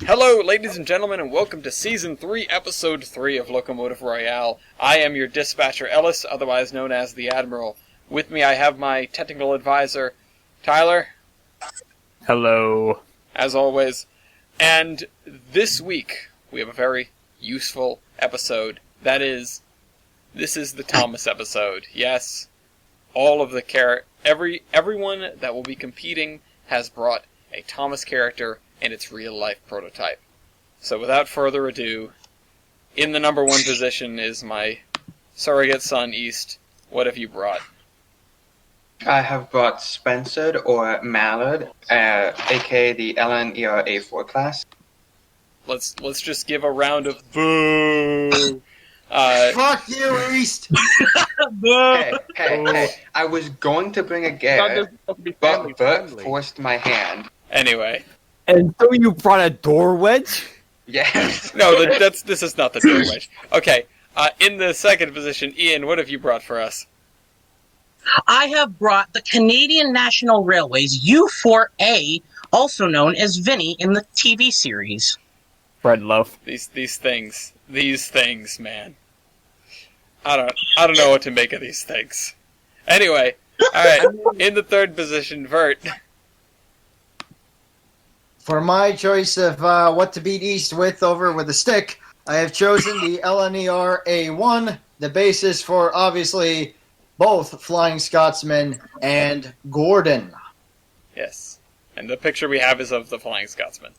Hello, ladies and gentlemen, and welcome to Season 3, Episode 3 of Locomotive Royale. I am your dispatcher, Ellis, otherwise known as the Admiral. With me I have my technical advisor, Tyler. Hello. As always. And this week, we have a very useful episode. That is, this is the Thomas episode. Yes, all of the everyone that will be competing has brought a Thomas character and its real-life prototype. So without further ado, in the number one position is my surrogate son, East. What have you brought? I have brought Spencer, or Mallard, aka the LNER A4 class. Let's just give a round of boo! Fuck you, East! Hey, I was going to bring a gare, but Bert forced my hand. Anyway. And so you brought a door wedge? Yes. No, this is not the door wedge. Okay, in the second position, Ian, what have you brought for us? I have brought the Canadian National Railways U4A, also known as Vinny in the TV series. Fred Love. These things, man. I don't know what to make of these things. Anyway, alright, in the third position, Vert. For my choice of what to beat East with a stick, I have chosen the LNER A1, the basis for, obviously, both Flying Scotsman and Gordon. Yes, and the picture we have is of the Flying Scotsman.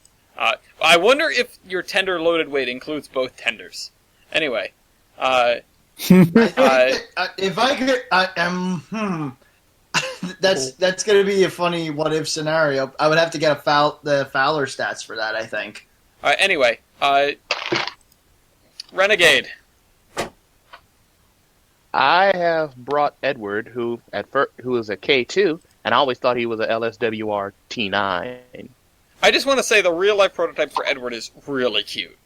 I wonder if your tender loaded weight includes both tenders. Anyway, if I could, that's going to be a funny what-if scenario. I would have to get the Fowler stats for that, I think. Anyway, Renegade. I have brought Edward, who is a K2, and I always thought he was a LSWR T9. I just want to say the real-life prototype for Edward is really cute.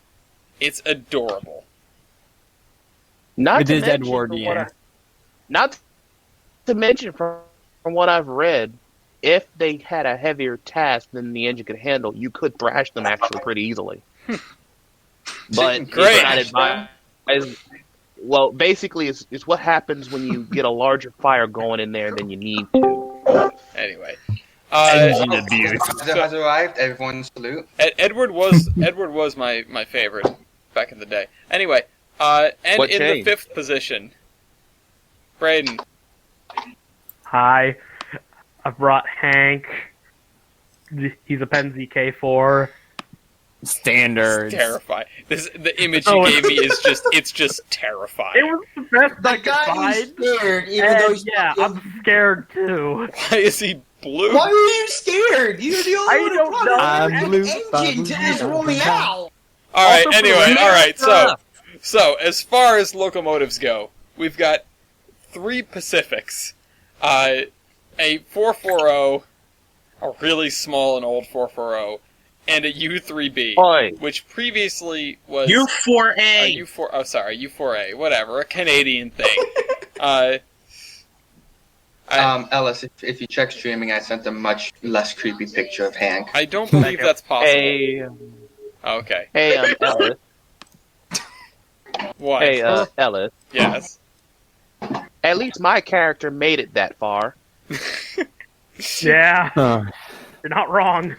It's adorable. Not it to is mention Edwardian. Not to mention from what I've read, if they had a heavier task than the engine could handle, you could thrash them actually pretty easily. But Great. it's not advised. Well, basically, it's what happens when you get a larger fire going in there than you need to. Anyway. Engine abuse. Has arrived, everyone salute. Edward was my favorite back in the day. Anyway, and What in changed? the fifth position, Braden. Hi, I brought Hank. He's a Penzi K4. Standards. Terrifying. The image you gave me is just terrifying. It was the best I The could guy find. is scared, even And though he's yeah, I'm scared too. Why is he blue? Why are you scared? You're the I only don't one know. that I'm blue. engine to this Royale. Alright, Also for anyway, alright, America. so as far as locomotives go, we've got 3 Pacifics. A 440, a really small and old 440, and a U3B, Oi. which previously was U4A. a U4A, whatever, a Canadian thing. Ellis, if you check streaming, I sent a much less creepy picture of Hank. I don't believe that's possible. Hey, Okay. Ellis. What? Hey, Ellis. Yes. At least my character made it that far. Yeah, Huh. you're not wrong.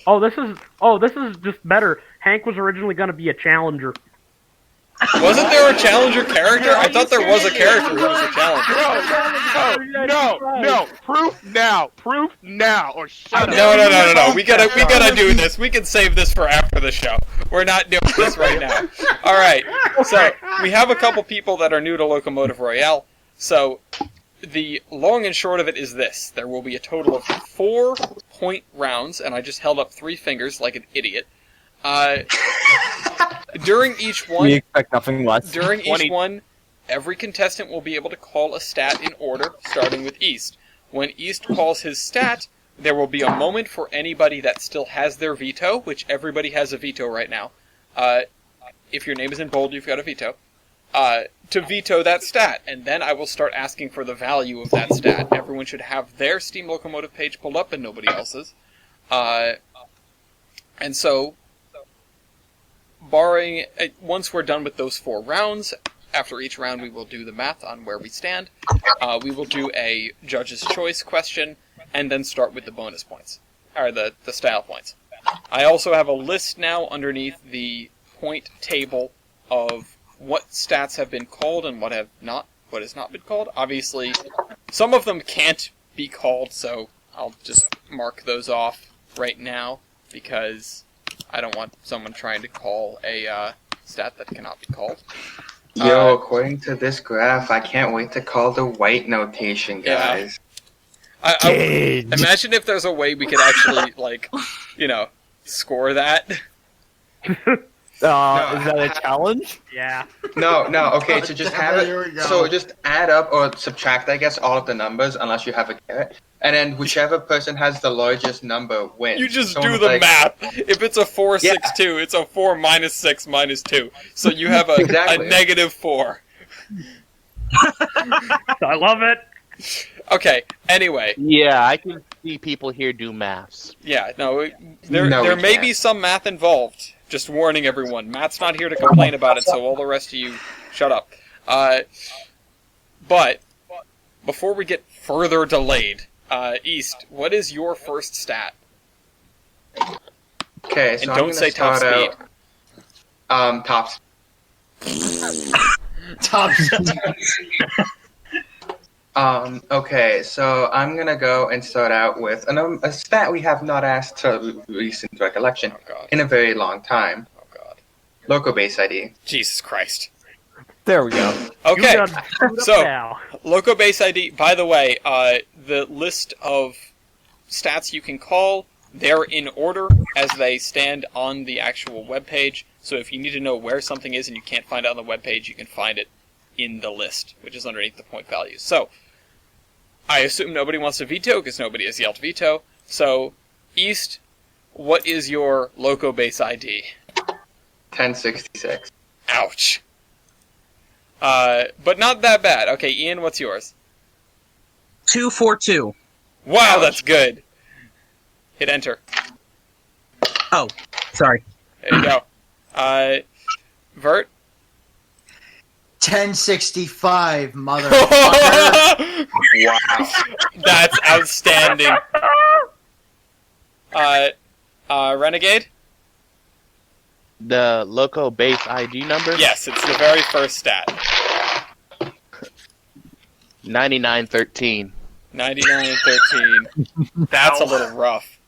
Oh, this is just better. Hank was originally going to be a challenger. Wasn't there a Challenger character? I thought there was a character who was a Challenger. No. Proof now, or shut up. No. We gotta do this. We can save this for after the show. We're not doing this right now. Alright, so we have a couple people that are new to Locomotive Royale. So, the long and short of it is this. There will be a total of 4 point rounds, and I just held up 3 fingers like an idiot. During each one... We expect nothing less. During each one, every contestant will be able to call a stat in order, starting with East. When East calls his stat, there will be a moment for anybody that still has their veto, which everybody has a veto right now. If your name is in bold, you've got a veto. To veto that stat, and then I will start asking for the value of that stat. Everyone should have their Steam Locomotive page pulled up and nobody else's. And so, barring once we're done with those 4 rounds, after each round we will do the math on where we stand. We will do a judge's choice question, and then start with the bonus points, or the style points. I also have a list now underneath the point table of what stats have been called and what has not been called. Obviously, some of them can't be called, so I'll just mark those off right now, because I don't want someone trying to call a stat that cannot be called. Yo, according to this graph, I can't wait to call the white notation, guys. Imagine if there's a way we could actually, score that. Is that a challenge? Yeah. No, okay, so just have Here we it. go. So just add up or subtract, I guess, all of the numbers, unless you have a carrot. And then whichever person has the largest number wins. You just Someone do the like- math. If it's a 4, 6, 2, it's a 4 minus 6 minus 2. So you have a Exactly. -4. I love it. Okay, anyway. Yeah, I can see people here do maths. Yeah, no, No, there we may can't. be some math involved. Just warning everyone. Matt's not here to complain about it, so all the rest of you, shut up. But, before we get further delayed, East, what is your first stat? Okay, so And I'm don't gonna say top start speed. out, top speed. Top. Okay, so I'm gonna go and start out with a stat we have not asked to recent recollection Oh god. in a very long time. Oh god. Local base ID. Jesus Christ. There we go. Okay, You done screwed up so- now. Loco base ID, by the way, the list of stats you can call, they're in order as they stand on the actual webpage. So if you need to know where something is and you can't find it on the webpage, you can find it in the list, which is underneath the point values. So, I assume nobody wants to veto because nobody has yelled veto. So, East, what is your Loco base ID? 1066. Ouch. But not that bad. Okay, Ian, what's yours? 242. Wow, that's good. Hit enter. Oh, sorry. There you go. Vert? 1065, motherfucker. Wow. That's outstanding. Renegade? The Loco base ID number? Yes, it's the very first stat. 9913. 9913. That's a little rough.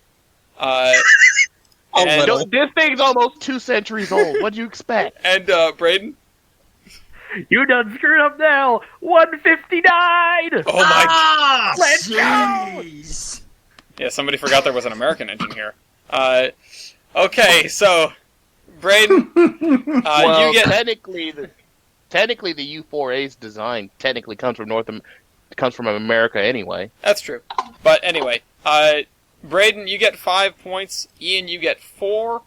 A and, little. This thing's almost 2 centuries old. What'd you expect? And, Braden? You done screwed up now. 159. Oh my... Ah! Let's go. Jeez. Yeah, somebody forgot there was an American engine here. Okay, so... Braden, Well, you get... technically the U4A's design technically comes from America anyway. That's true. But anyway, Braden, you get 5 points. Ian, you get 4.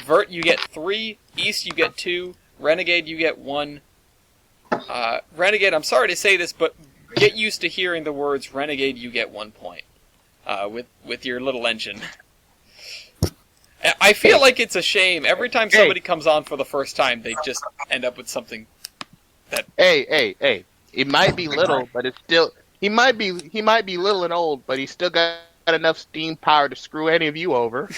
Vert, you get 3. East, you get 2. Renegade, you get 1. Renegade, I'm sorry to say this, but get used to hearing the words Renegade, you get 1 point. With your little engine. I feel like it's a shame. Every time somebody comes on for the first time, they just end up with something that... Hey. It might be little, but it's still he might be little and old, but he's still got enough steam power to screw any of you over.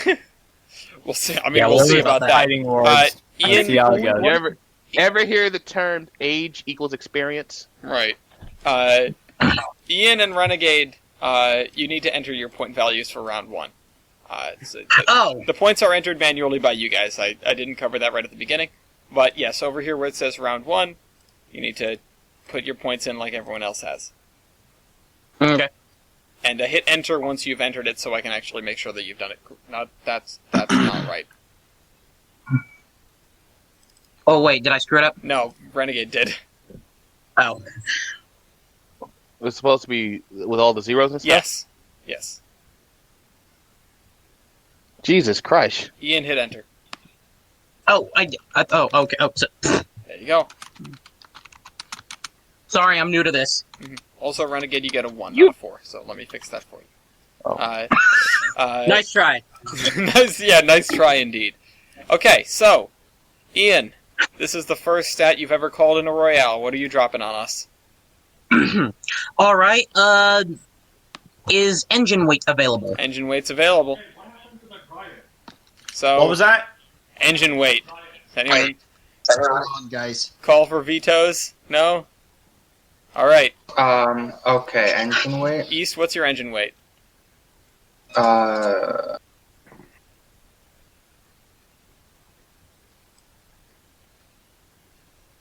We'll see. I mean, we'll see about that. Fighting words. Ian, See how it goes. You ever hear the term age equals experience? right. Ian and Renegade, you need to enter your point values for round 1. Oh. The points are entered manually by you guys. I didn't cover that right at the beginning. But yes, over here where it says round 1, you need to put your points in like everyone else has. Okay. And hit enter once you've entered it so I can actually make sure that you've done it. That's not right. Oh, wait, did I screw it up? No, Renegade did. Oh. It was supposed to be with all the zeros and stuff? Yes. Jesus Christ. Ian, hit enter. Oh, oh, okay. Oh, There you go. sorry, I'm new to this. Also, Renegade, you get a 1, You- not a 4. So let me fix that for you. Oh. Nice try. Nice try indeed. Okay, so Ian, this is the first stat you've ever called in a Royale. What are you dropping on us? All right. Is engine weight available? Engine weight's available. So What was that? engine weight. Anyone What's going on, guys? call for vetoes? No? Alright. Okay, engine weight. East, what's your engine weight?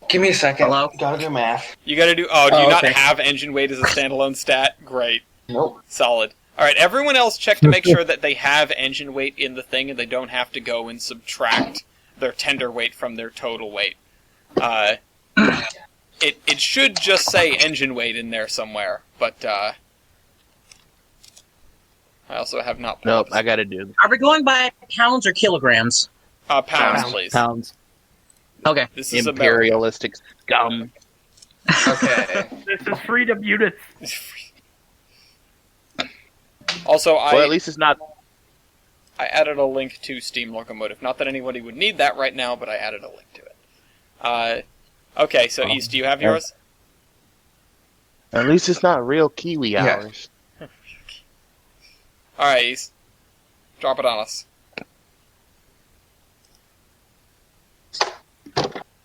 Give me a second. Hello? Gotta do math. You gotta do... Oh, do you Oh, not okay. have engine weight as a standalone stat? Great. Nope. Solid. Alright, everyone else check to make sure that they have engine weight in the thing and they don't have to go and subtract their tender weight from their total weight. It should just say engine weight in there somewhere, but I also have not... Nope, I gotta do. Are we going by pounds or kilograms? Pounds, please. Pounds. Okay. This is Imperialistic scum. Okay. This is freedom units. Also, Or at least it's not. I added a link to Steam Locomotive. Not that anybody would need that right now, but I added a link to it. Okay, so East, do you have yours? At least it's not real Kiwi Yeah. hours. Alright, East. Drop it on us.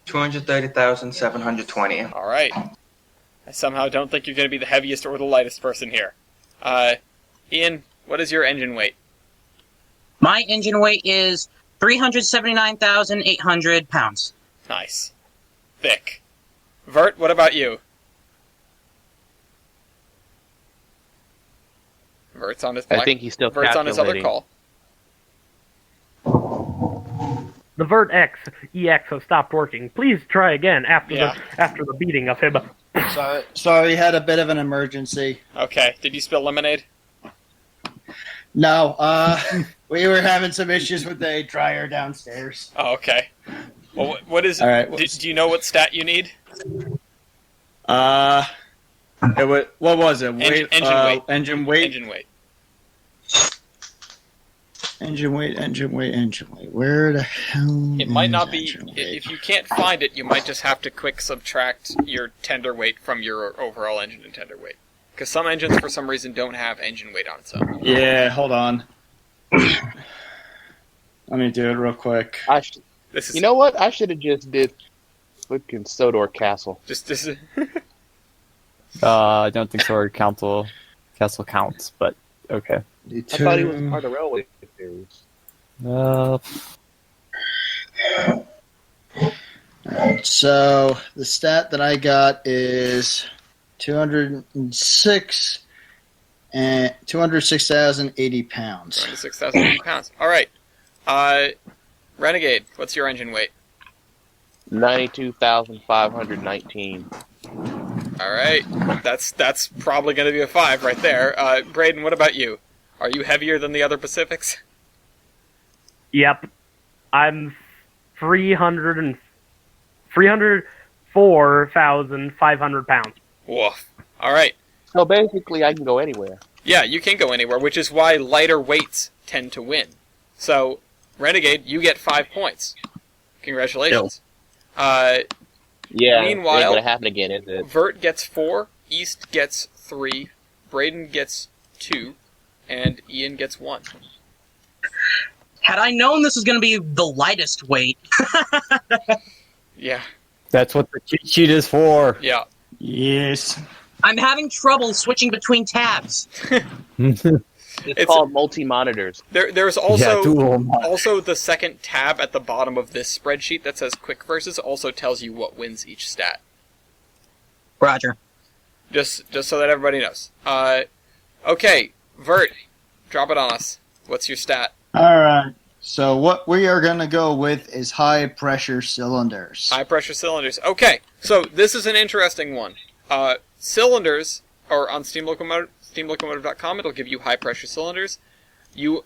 230,720. Alright. I somehow don't think you're going to be the heaviest or the lightest person here. Ian, what is your engine weight? My engine weight is 379,800 pounds. Nice. Thick. Vert, what about you? Vert's on his I think he's still Vert's on his other calculating. call. The Vert X EX has stopped working. Please try again after Yeah. the beating of him. Sorry, had a bit of an emergency. Okay, did you spill lemonade? No, we were having some issues with the dryer downstairs. Oh, okay. Well, what is... All right, do you know what stat you need? What was it? Engine weight. Engine weight. Engine weight. Engine weight. Where the hell? It might is not be... engine weight? If you can't find it, you might just have to quick subtract your tender weight from your overall engine and tender weight. Because some engines, for some reason, don't have engine weight on its own. Yeah, hold on. Let me do it real quick. This is... You know what? I should have just did fucking Sodor Castle. Just this is... I don't think Sword Castle counts, but okay. I thought he was part of the Railway series. So the stat that I got is 206,080 pounds. 6,080 pounds. Alright. Renegade, what's your engine weight? 92,519. Alright. That's probably going to be a 5 right there. Braden, what about you? Are you heavier than the other Pacifics? Yep. I'm 304,500 pounds. Woof. Alright. So basically, I can go anywhere. Yeah, you can go anywhere, which is why lighter weights tend to win. So, Renegade, you get 5 points. Congratulations. Yeah, Meanwhile, it ain't gonna happen again, is it? Vert gets 4, East gets 3, Braden gets 2, and Ian gets 1. Had I known this was going to be the lightest weight, Yeah, That's what the cheat sheet is for. yeah. Yes. I'm having trouble switching between tabs. It's called multi-monitors. There's also dual. also the second tab at the bottom of this spreadsheet that says quick versus also tells you what wins each stat. Roger. Just so that everybody knows. Okay, Vert, drop it on us. What's your stat? All right. So what we are going to go with is high pressure cylinders. High pressure cylinders. Okay, so this is an interesting one. Cylinders, or on Steam Locomotive, steamlocomotive.com, it'll give you high pressure cylinders. You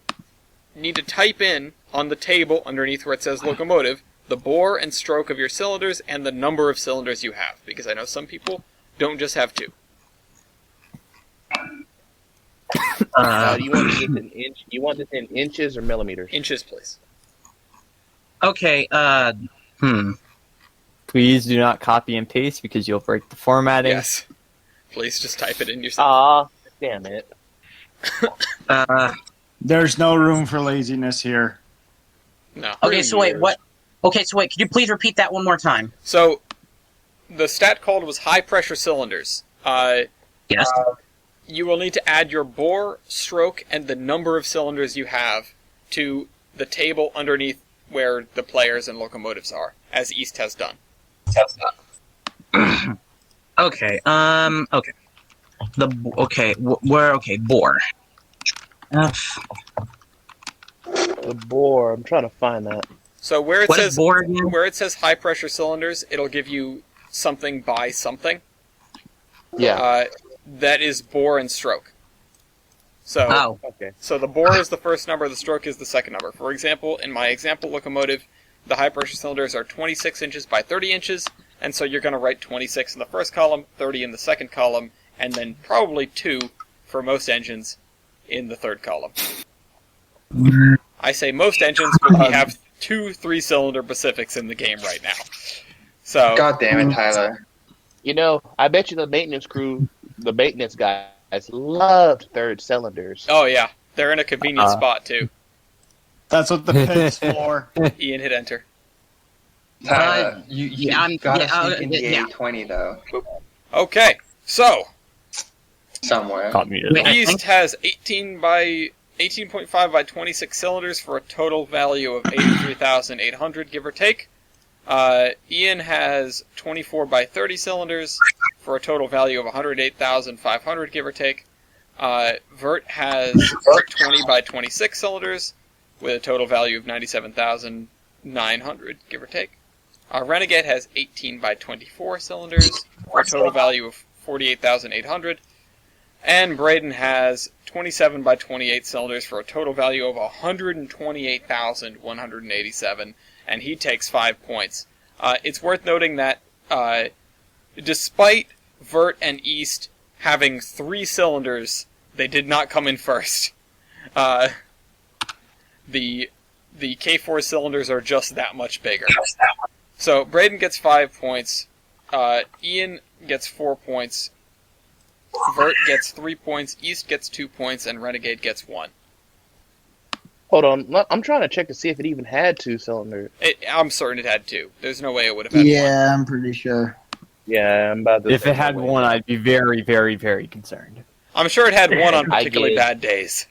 need to type in on the table underneath where it says locomotive the bore and stroke of your cylinders and the number of cylinders you have, because I know some people don't just have 2. Do you want this in inch? You want this in inches or millimeters? Inches, please. Okay, Please do not copy and paste because you'll break the formatting. Yes. Please just type it in yourself. Ah, damn it. There's no room for laziness here. No. Okay, so wait, what? Okay, so wait, could you please repeat that one more time? So, the stat called was high pressure cylinders. Yes. You will need to add your bore, stroke, and the number of cylinders you have to the table underneath where the players and locomotives are, as East has done. Okay. Okay. Bore. The bore. I'm trying to find that. So where it What is says bore again? where it says high pressure cylinders, it'll give you something by something. Yeah. That is bore and stroke. So Oh. Okay. So the bore is the first number, the stroke is the second number. For example, in my example locomotive, the high pressure cylinders are 26 inches by 30 inches, and so you're going to write 26 in the first column, 30 in the second column, and then probably 2 for most engines in the third column. I say most engines, but we have 2 3-cylinder Pacifics in the game right now. So God damn it, Tyler. You know, I bet you the maintenance guys loved third cylinders. oh yeah, they're in a convenient spot too. That's what the pit's for. Ian hit enter. Tyler, you gotta sneak in the yeah. A20 though. Okay, so Somewhere. Caught me. Wait, I East think- has 18.5 by 26 cylinders for a total value of 83,800, give or take. Ian has 24 by 30 cylinders for a total value of 108,500, give or take. Vert has 20 by 26 cylinders with a total value of 97,900, give or take. Renegade has 18 by 24 cylinders for a total value of 48,800. And Braden has 27 by 28 cylinders for a total value of 128,187, and he takes 5 points. It's worth noting that despite Vert and East having 3 cylinders, they did not come in first. The K4 cylinders are just that much bigger. So Braden gets 5 points, Ian gets 4 points, Vert gets 3 points, East gets 2 points, and Renegade gets 1. Hold on, I'm trying to check to see if it even had 2 cylinders. I'm certain it had 2. There's no way it would have had 1. Yeah, I'm pretty sure. Yeah, I'm about to. If say it had no way. one, I'd be very, very, very concerned. I'm sure it had 1 on I particularly get it. bad days.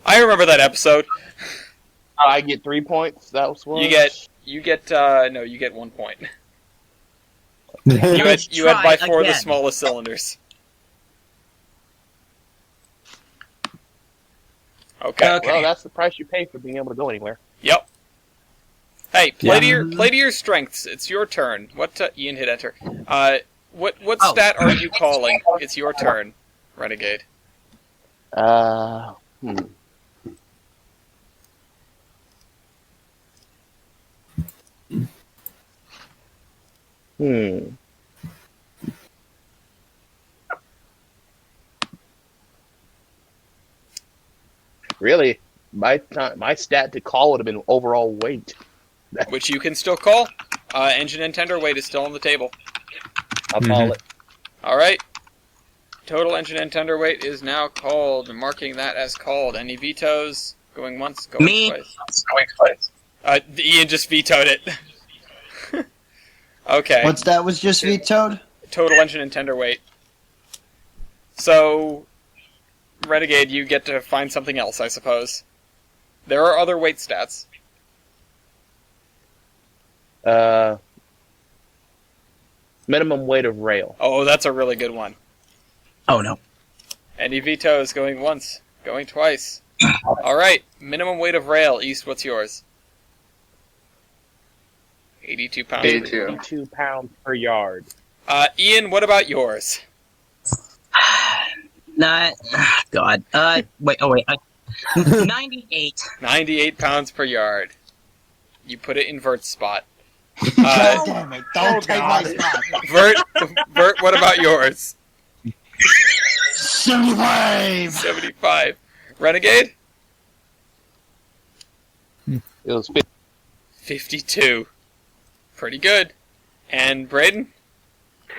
I remember that episode. I get 3 points. That was one. You get 1 point. You had by try 4 the again. smallest cylinders. Okay. Okay. Well, that's the price you pay for being able to go anywhere. Yep. Hey, play Yeah. to your strengths. It's your turn. What Ian hit enter. What Oh. stat are you calling? It's your turn, Renegade. Really, my stat to call would have been overall weight. Which you can still call. Engine and tender weight is still on the table. I'll call it. Alright. Total engine and tender weight is now called. Marking that as called. Any vetoes? Going once, going Me. twice. Ian just vetoed it. Okay. What's that was just vetoed? Total engine and tender weight. So, Renegade, you get to find something else, I suppose. There are other weight stats. Minimum weight of rail. Oh, that's a really good one. Oh no. Any vetoes? Going once, going twice. Alright, minimum weight of rail. East, what's yours? 82 pounds. 82. 52 pounds per yard. Ian, what about yours? Not. God. Wait. Oh wait. 98. 98 pounds per yard. You put it in Vert's spot. God damn it! Don't take my spot. Vert, what about yours? 75. 75. Renegade? It was 52. Pretty good. And Braden?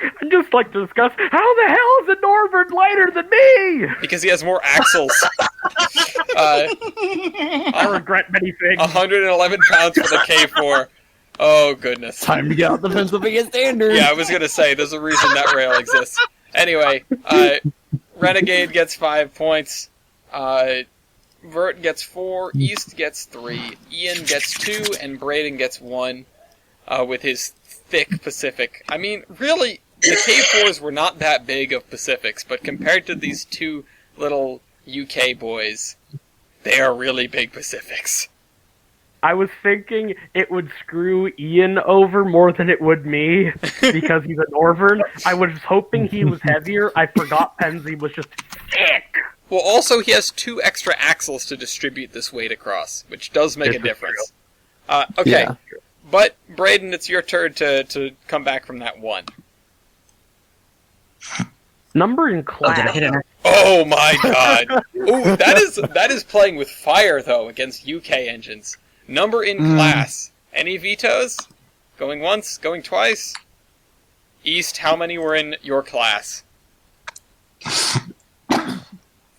I'd just like to discuss how the hell is a Northern lighter than me? Because he has more axles. I regret many things. 111 pounds for the K4. Oh, goodness. Time to get out the Pennsylvania Standard. Yeah, I was going to say, there's a reason that rail exists. Anyway, Renegade gets 5 points. Vert gets 4. East gets 3. Ian gets 2. And Braden gets 1 with his thick Pacific. I mean, really, the K4s were not that big of Pacifics, but compared to these two little UK boys, they are really big Pacifics. I was thinking it would screw Ian over more than it would me, because he's a Northern. I was hoping he was heavier. I forgot Penzi was just thick. Well, also, he has 2 extra axles to distribute this weight across, which does make a difference. Okay, Yeah. But, Braden, it's your turn to come back from that 1. Number in Oh, did class. I hit enter? Oh my god! Ooh, that is playing with fire, though, against UK engines. Number in class. Any vetoes? Going once? Going twice? East, how many were in your class?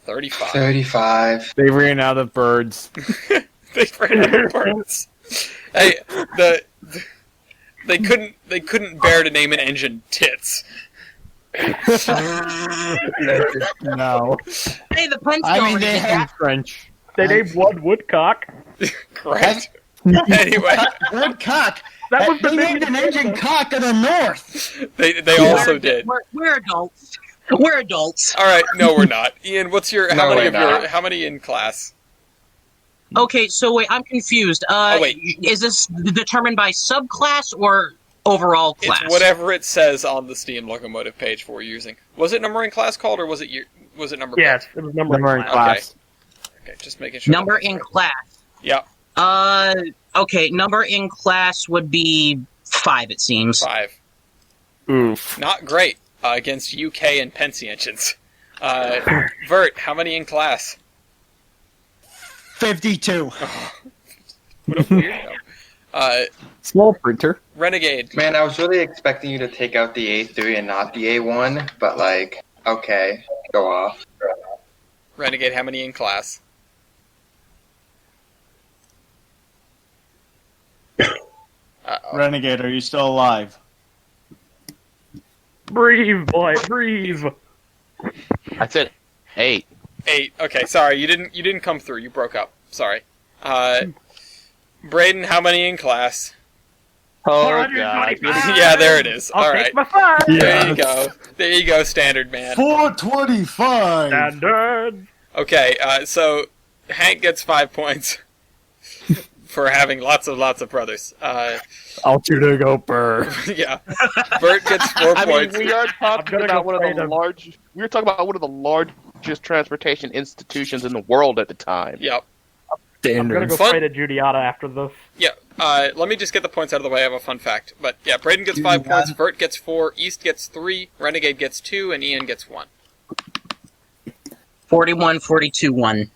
35. 35. They ran out of birds. They ran out of birds. Hey, they couldn't bear to name an engine Tits. No. Hey, the punch I mean, already they did have that. French. They named one Woodcock. Correct. Anyway, Woodcock. That was the They named name. an engine cock of the north. they also did. We're adults. We're adults. All right, no, we're not. Ian, what's your No, we're not. how many in class? Okay, so wait, I'm confused. Wait. Is this determined by subclass or overall class? It's whatever it says on the Steam Locomotive page for using. Was it number in class called, or was it number? Yes, it was number Number in in class. class. Okay, just making sure. Number in class. Yeah, Okay, number in class would be 5, it seems. 5. Oof. Not great against UK and Pensy engines. Vert, how many in class? 52. What a weirdo. Small printer. Renegade. Man, I was really expecting you to take out the A3 and not the A1, but like, okay, go off. Renegade, how many in class? Uh-oh. Renegade, are you still alive? Breathe, boy, breathe. I said 8. 8. Okay, sorry, you didn't come through. You broke up. Sorry. Braden, how many in class? Oh, 125. God. Yeah, there it is. I'll All take right. my 5. There you go. There you go, standard man. 425. Standard. Okay, so Hank gets 5 points for having lots of brothers. I'll shoot a go burr. Yeah. Bert gets 4 I mean, points. we are I'm talking gonna about go one of play the them. large. We were talking about one of the largest transportation institutions in the world at the time. Yep. I'm gonna go Fun- play to Judiata after this. Yeah. Let me just get the points out of the way. I have a fun fact. But yeah, Braden gets 5 points, Vert gets 4, East gets 3, Renegade gets 2, and Ian gets 1. 41, 42, 1.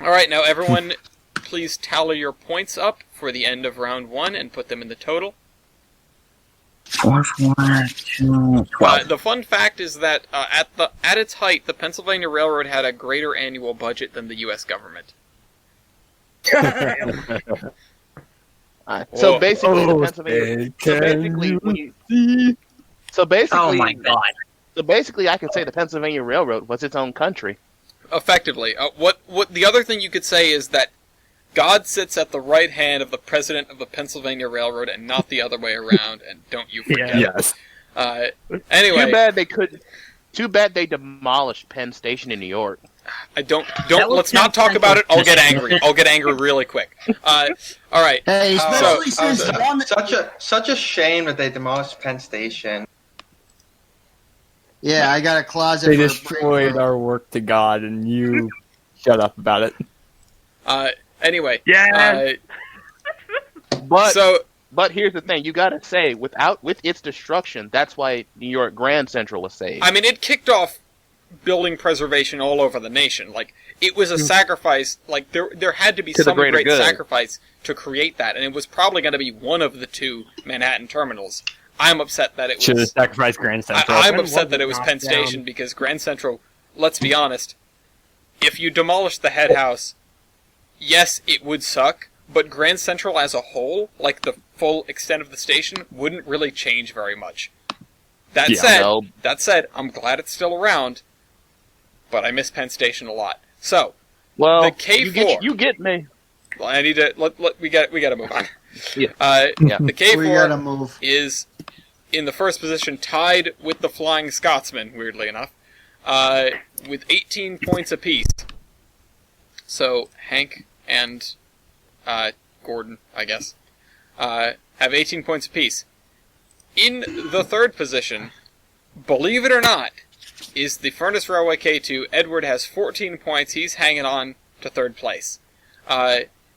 All right, now everyone, please tally your points up for the end of round 1 and put them in the total. 4, 4, 2, 12. The fun fact is that at its height, the Pennsylvania Railroad had a greater annual budget than the U.S. government. So Whoa. basically, the Oh, Pennsylvania. can So basically, Oh my god. So basically, I can say the Pennsylvania Railroad was its own country. Effectively. What the other thing you could say is that God sits at the right hand of the president of the Pennsylvania Railroad and not the other way around, and don't you forget it. Yes. Anyway, Too bad they could. Too bad they demolished Penn Station in New York. I don't That was let's not talk about it. I'll get Central. angry. I'll get angry really quick. All right. Hey, So- especially since one. Such a shame that they demolished Penn Station. Yeah, I got a closet. They for a destroyed break our work to God, and you shut up about it. Anyway. Yeah. But So but here's the thing: you gotta say, with its destruction, that's why New York Grand Central was saved. I mean, it kicked off building preservation all over the nation. Like, it was a sacrifice. Like, there had to be To the some greater great good. sacrifice to create that, and it was probably going to be one of the two Manhattan terminals. I'm upset that it Should have was. sacrificed Grand Central. I'm When upset was that it it was knocked Penn down? Station because Grand Central. Let's be honest. If you demolish the head house, yes, it would suck. But Grand Central as a whole, like the full extent of the station, wouldn't really change very much. That Yeah, said, I'm glad it's still around, but I miss Penn Station a lot. So, Well, the K4. you get me. Well, I need to we got to move on. Yeah. The We gotta K4 move. is in the first position, tied with the Flying Scotsman. Weirdly enough, with 18 points apiece. So Hank and Gordon, I guess, have 18 points apiece. In the third position, believe it or not, is the Furnace Railway K2. Edward has 14 points. He's hanging on to third place.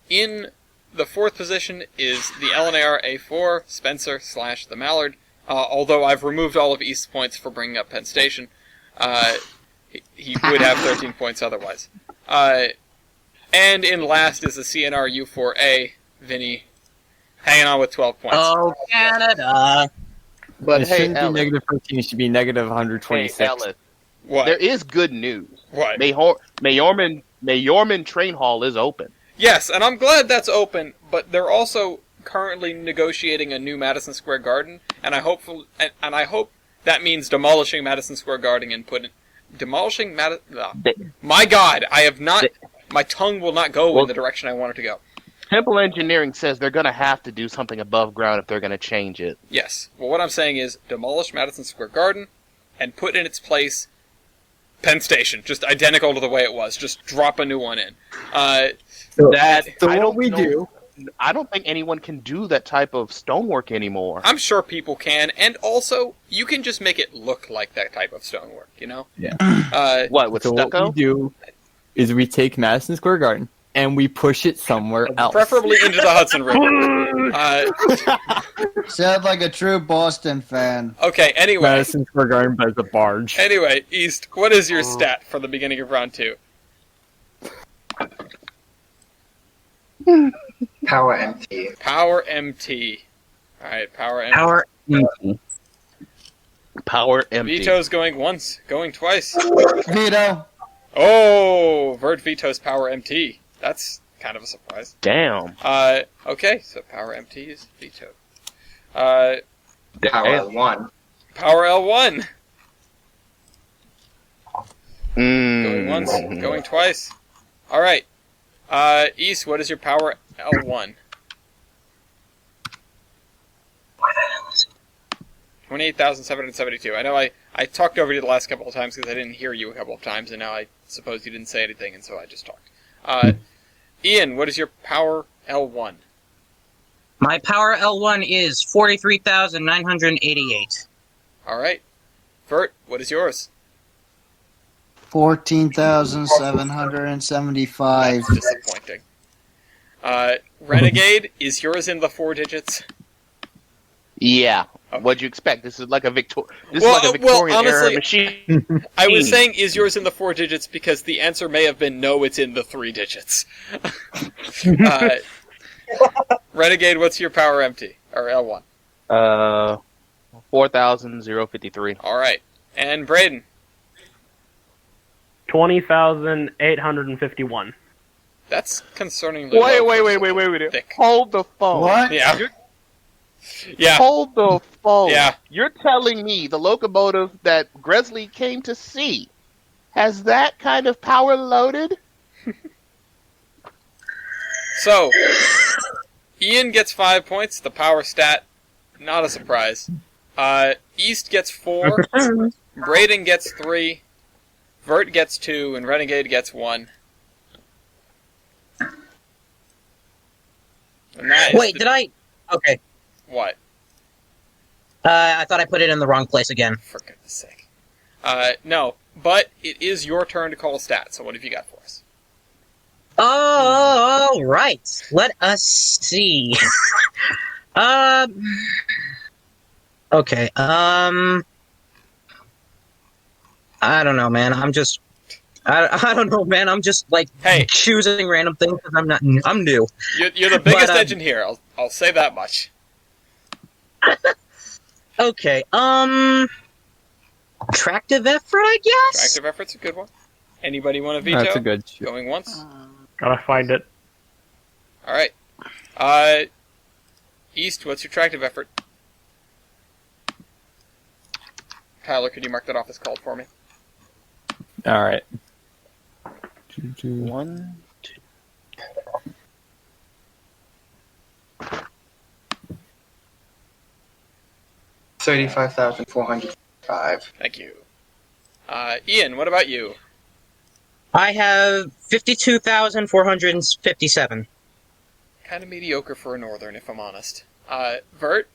In the fourth position is the LNAR A4, Spencer / the Mallard. Although I've removed all of East's points for bringing up Penn Station, he would have 13 points otherwise. And in last is the CNR U4A, Vinny, hanging on with 12 points. Oh, Canada. But It hey, shouldn't be Ellis, negative 13, it should be negative hey, 126. Ellis, What? there is good news. What? Mayorman Train Hall is open. Yes, and I'm glad that's open, but they're also currently negotiating a new Madison Square Garden, and I hope that means demolishing Madison Square Garden and demolishing my God, I have not. My tongue will not go in the direction I want it to go. Temple Engineering says they're going to have to do something above ground if they're going to change it. Yes. Well, what I'm saying is demolish Madison Square Garden and put in its place Penn Station, just identical to the way it was. Just drop a new one in. So I what don't we know- do, I don't think anyone can do that type of stonework anymore. I'm sure people can, and also you can just make it look like that type of stonework. You know? Yeah. What, with so what stucco? we do is we take Madison Square Garden and we push it somewhere else. Preferably into the Hudson River. Sound like a true Boston fan. Okay. Anyway. Madison Square Garden, but it's a barge. Anyway, East, what is your stat for the beginning of round 2? Power MT. Power MT. Alright, Power MT. Power. Power empty. Vito's going once, going twice. Vito. Oh, Vert Vito's Power MT. That's kind of a surprise. Damn. Okay, so Power MT is Vito. Power Damn. L1. Power L1. Going Mm. once, going twice. Alright. East, what is your Power L1? 28,772. I know I talked over you the last couple of times because I didn't hear you a couple of times, and now I suppose you didn't say anything, and so I just talked. Ian, what is your Power L1? My Power L1 is 43,988. Alright. Vert, what is yours? 14,775. That's disappointing. Renegade, is yours in the 4 digits? Yeah. Okay. What'd you expect? This is like a Victorian honestly, era machine. I was saying, is yours in the 4 digits because the answer may have been no, it's in the 3 digits. Renegade, what's your Power MT? Or L1? 4,053. Alright. And Braden? 20,851. That's concerningly Wait. low. Thick. Hold the phone. What? Yeah. Yeah. Hold the phone. Yeah. You're telling me the locomotive that Gresley came to see has that kind of power loaded? So, Ian gets 5 points, the power stat, not a surprise. East gets 4, Braden gets 3, Vert gets 2, and Renegade gets 1. And that is Wait, did I? Okay. What? I thought I put it in the wrong place again. For goodness sake. No, but it is your turn to call stats, so what have you got for us? All right. Let us see. Okay. I don't know, man. I don't know, man. I'm just like choosing random things because I'm new. You're the biggest engine here. I'll say that much. Okay. Attractive effort, I guess. Attractive effort's a good one. Anybody want to veto? That's a good shit. Going once. Gotta find it. All right. East, what's your attractive effort? Tyler, could you mark that off as called for me? All right. 1, 2. $35,405. Thank you. Ian, what about you? I have 52,457. Kind of mediocre for a northern, if I'm honest. Vert?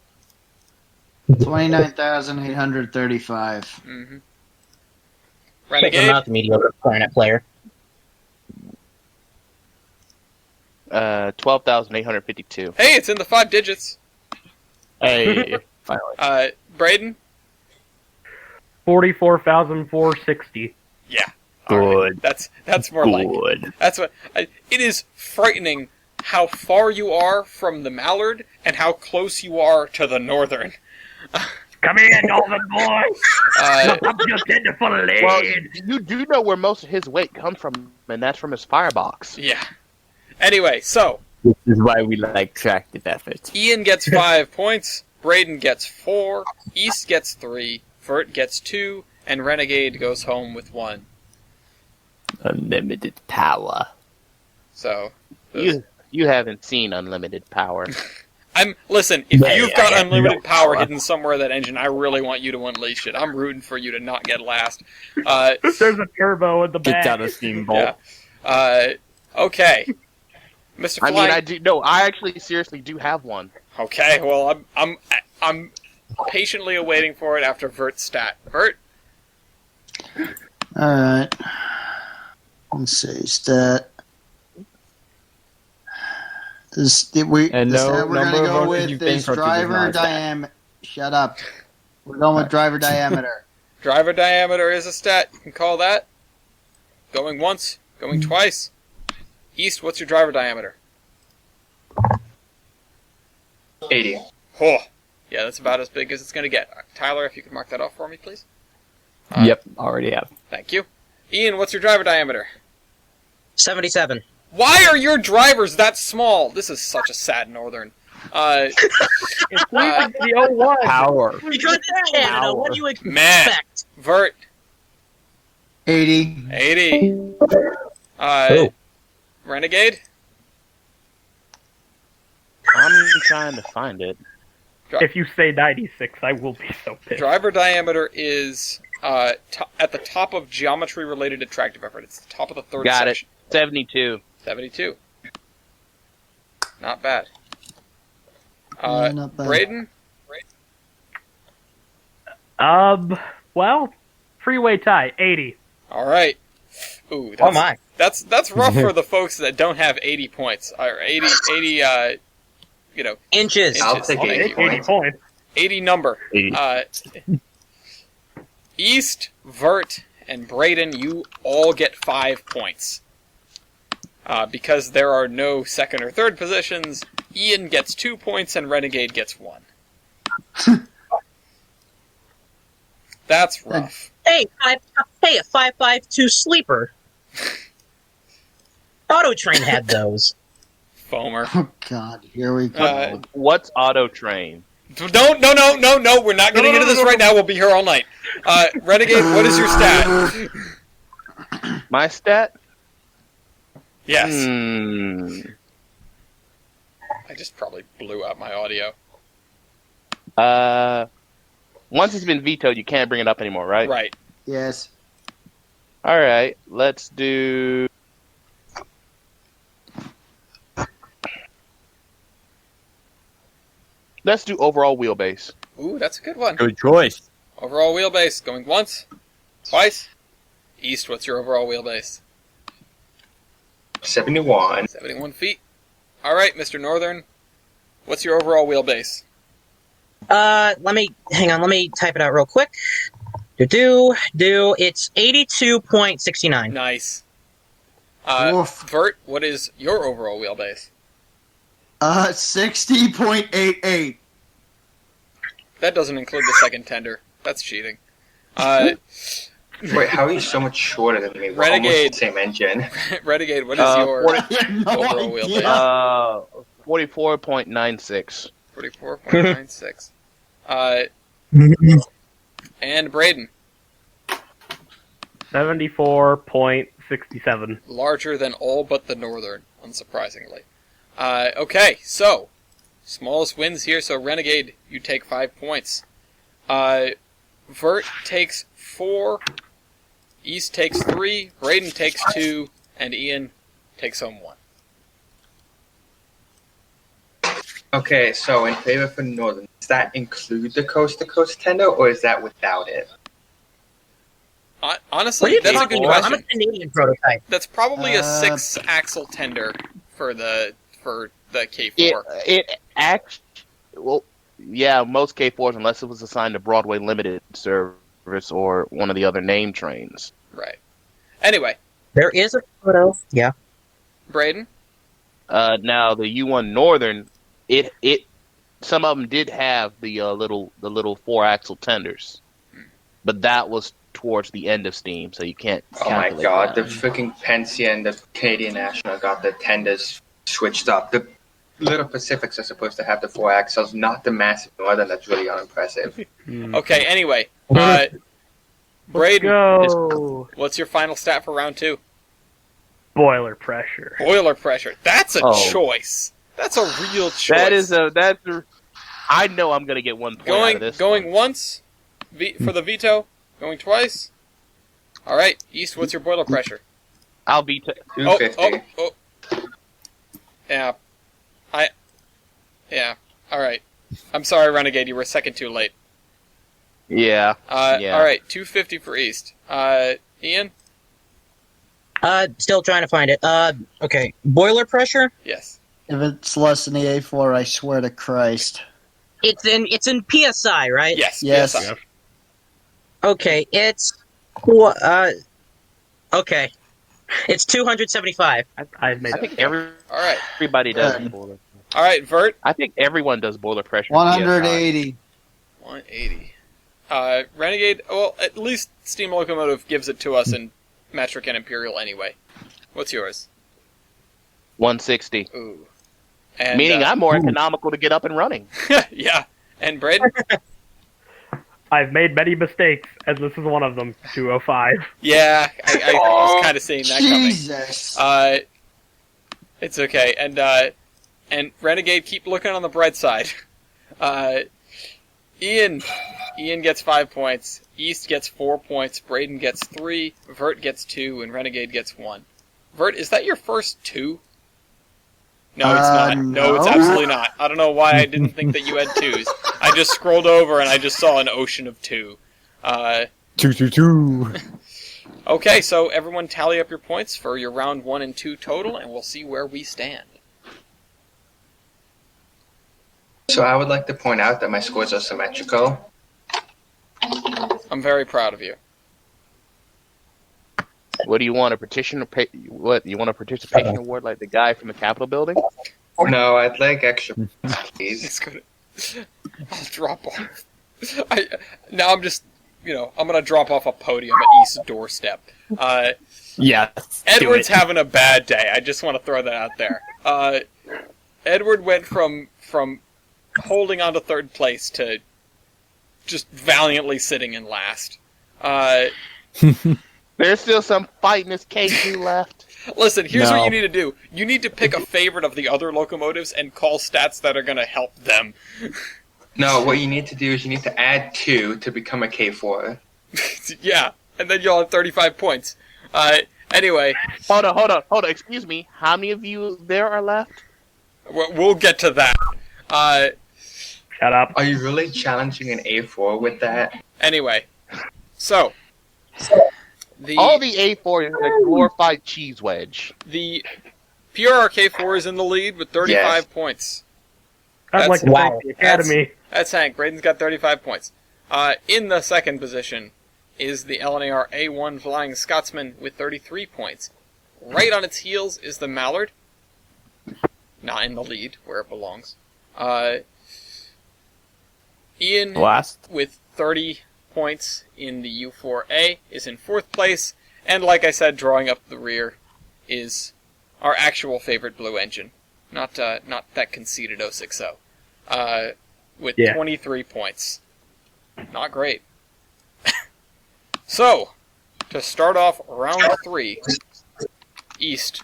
29,835. Mm-hmm. I'm Renegade? not the mediocre clarinet player. 12,852. Hey, it's in the 5 digits. Hey, finally. Braden? 44,460. Yeah. Good. Right. That's more like it. That's what. It is frightening how far you are from the Mallard and how close you are to the Northern. Come here, Northern boy! I'm just in for the lead! Well, you do know where most of his weight comes from, and that's from his firebox. Yeah. Anyway, so This is why we like attractive efforts. Ian gets 5 points, Braden gets 4, East gets 3, Vert gets 2, and Renegade goes home with 1. Unlimited power. So You haven't seen unlimited power. Listen, if you've got unlimited power hidden somewhere in that engine, I really want you to unleash it. I'm rooting for you to not get last. There's a turbo in the back. Gets out a steamboat. Yeah. Okay. Mr. I Fly. mean, I actually seriously do have one. Okay, well, I'm patiently awaiting for it after Vert's stat. Vert? Alright. Let's see, stat. And We're no going to number of go votes you've with been this for to driver deny that. diameter. Shut up. We're going with driver diameter. Driver diameter is a stat. You can call that. Going once. Going twice. East, what's your driver diameter? 80. Oh. Yeah, that's about as big as it's going to get. Tyler, if you could mark that off for me, please. Yep, already have. Thank you. Ian, what's your driver diameter? 77. Why are your drivers that small? This is such a sad northern. It's like the 01. Power. Because it's Canada, what do you expect? Man. Vert. 80. 80. Renegade? I'm trying to find it. If you say 96, I will be so pissed. Driver diameter is at the top of geometry-related attractive effort. It's the top of the third Got section. it. 72. 72. Not bad. Not bad. Braden? Well, freeway tie, 80. All right. Ooh, Oh my. That's rough for the folks that don't have 80 points. Or 80 Inches. I'll take Thank 80 you. 80 points. 80 number. 80. East, Vert, and Braden, you all get 5 points. Because there are no second or third positions, Ian gets 2 points and Renegade gets 1. That's rough. Hey, a 552 sleeper. Auto Train had those. Foamer. Oh, God. Here we go. What's Auto Train? No, we're not getting into this right now. We'll be here all night. Renegade, what is your stat? My stat? Yes. I just probably blew out my audio. Once it's been vetoed, you can't bring it up anymore, right? Right. Yes. All right, let's do. Let's do overall wheelbase. Ooh, that's a good one. Good choice. Overall wheelbase, going once, twice. East, what's your overall wheelbase? 71. 71 feet. All right, Mr. Northern, what's your overall wheelbase? Let me type it out real quick. It's 82.69. Nice. Oof. Vert, what is your overall wheelbase? 60.88. That doesn't include the second tender. That's cheating. Wait, how are you so much shorter than me? We're Renegade. almost the same engine. Renegade, what is your 40 I have no overall idea. wheelbase? 44.96. 44.96. And Braden, 74.67. larger than all but the northern, unsurprisingly. Okay, so smallest wins here. So Renegade, you take 5 points. Vert takes 4. East takes 3. Braden takes 2, and Ian takes home 1. Okay, so in favor for Northern, does that include the coast-to-coast tender, or is that without it? Honestly, that's a good I'm a question. Canadian prototype. That's probably a 6-axle tender for the K4. It acts well. Yeah, most K4s, unless it was assigned to Broadway Limited service or one of the other name trains. Right. Anyway, There is a photo. Yeah. Braden. Now the U1 Northern, it some of them did have the little 4-axle tenders, but that was towards the end of Steam, so you can't. Oh my calculate god, the that. freaking Pensia and the Canadian National got the tenders switched up. The Little Pacifics are supposed to have the 4 axles, not the massive Northern. That's really unimpressive. Okay, anyway. Braden, Go! what's your final stat for round 2? Boiler pressure. Boiler pressure. That's a Oh. choice. That's a real choice. I know I'm gonna get 1 point out of this. Going once for the veto. Going twice. All right, East. What's your boiler pressure? I'll be. 250. Oh. Yeah. Yeah. All right. I'm sorry, Renegade. You were a second too late. Yeah. Yeah. All right. 250 for East. Ian. Still trying to find it. Okay. Boiler pressure. Yes. If it's less than the A4, I swear to Christ. It's in PSI, right? Yes. Yes. PSI. Okay. It's okay. It's 275. I've made I it. think All right. everybody does Good. boiler. All right. Vert. I think everyone does boiler pressure. 180. 180. Renegade. Well, at least Steam Locomotive gives it to us in metric and imperial anyway. What's yours? 160. Ooh. And, Meaning I'm more economical to get up and running. yeah. And Braden. I've made many mistakes, and this is one of them. 205. Yeah, I was kind of seeing that Jesus. coming. It's okay. And Renegade, keep looking on the bright side. Ian gets 5 points. East gets 4 points. Braden gets 3. Vert gets 2, and Renegade gets 1. Vert, is that your first 2? No, it's not. No, it's no. absolutely not. I don't know why I didn't think that you had 2s. I just scrolled over and I just saw an ocean of 2. 2. Okay, so everyone tally up your points for your round 1 and 2 total, and we'll see where we stand. So I would like to point out that my scores are symmetrical. I'm very proud of you. What do you want, a petition? What you want a participation award like the guy from the Capitol building? No, I'd like extra, please. It's gonna. I'll drop off. Now I'm just, I'm gonna drop off a podium at East's doorstep. Yeah. Edward's having a bad day. I just want to throw that out there. Edward went from holding on to third place to just valiantly sitting in last. There's still some fight in this KQ left. Listen, here's what No. you need to do. You need to pick a favorite of the other locomotives and call stats that are going to help them. No, what you need to do is you need to add 2 to become a K4. Yeah, and then you'll have 35 points. Anyway, Hold on. Excuse me. How many of you there are left? we'll get to that. Shut up. Are you really challenging an A4 with that? Anyway, so All the A4 is a glorified cheese wedge. the PRRK4 is in the lead with 35 Yes. points. I'd like to Wow. thank the Academy. That's Hank. Braden's got 35 points. In the second position is the LNAR A1 Flying Scotsman with 33 points. Right on its heels is the Mallard. Not in the lead, where it belongs. Ian, Last. with 30 points in the U4A, is in 4th place. And like I said, drawing up the rear is our actual favorite blue engine. Not that conceited 060. With 23 points. Not great. So, to start off round 3, East,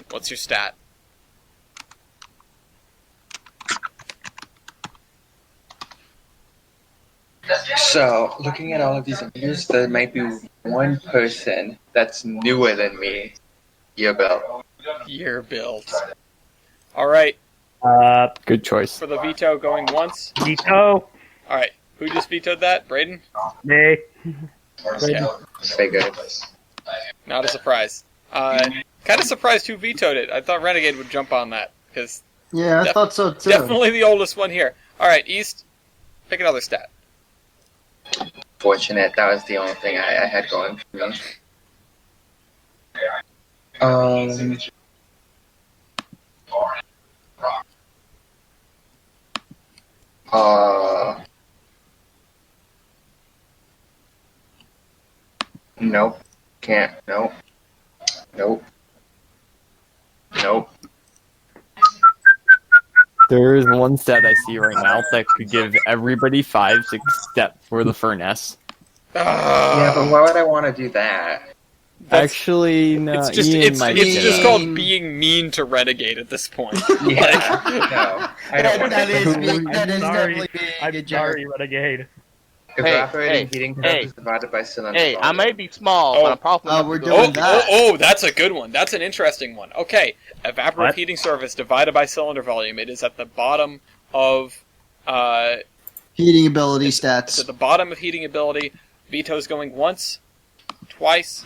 what's your stat? So, looking at all of these interviews, there might be one person that's newer than me. Year build. Year build. Alright, Good choice. for the veto going once. Veto. Alright, who just vetoed that? Braden? Me. Yeah, Figured. not a surprise. Kind of surprised who vetoed it. I thought Renegade would jump on that, because Yeah, I thought so too. definitely the oldest one here. Alright, East, pick another stat. Fortunate, that was the only thing I had going for me. Um, nope. Can't. Nope. Nope. Nope. There is one stat I see right now that could give everybody 5 except for the Furnace. Yeah, but why would I want to do that? Actually, no. It's just Ian it's might it's get just it. called being mean to Renegade at this point. Yeah. No. I don't want That to. is Sorry. definitely being a I'm jerk. sorry, Renegade. Evaporating heating hey. is divided by cylinder Hey, I volume. may be small, Oh. but I'm powerful enough we're to doing go. that. Oh, that's a good one. That's an interesting one. Okay, evaporative What? heating surface divided by cylinder volume. It is at the bottom of Heating ability it's at stats. the bottom of heating ability. Veto's going once, twice.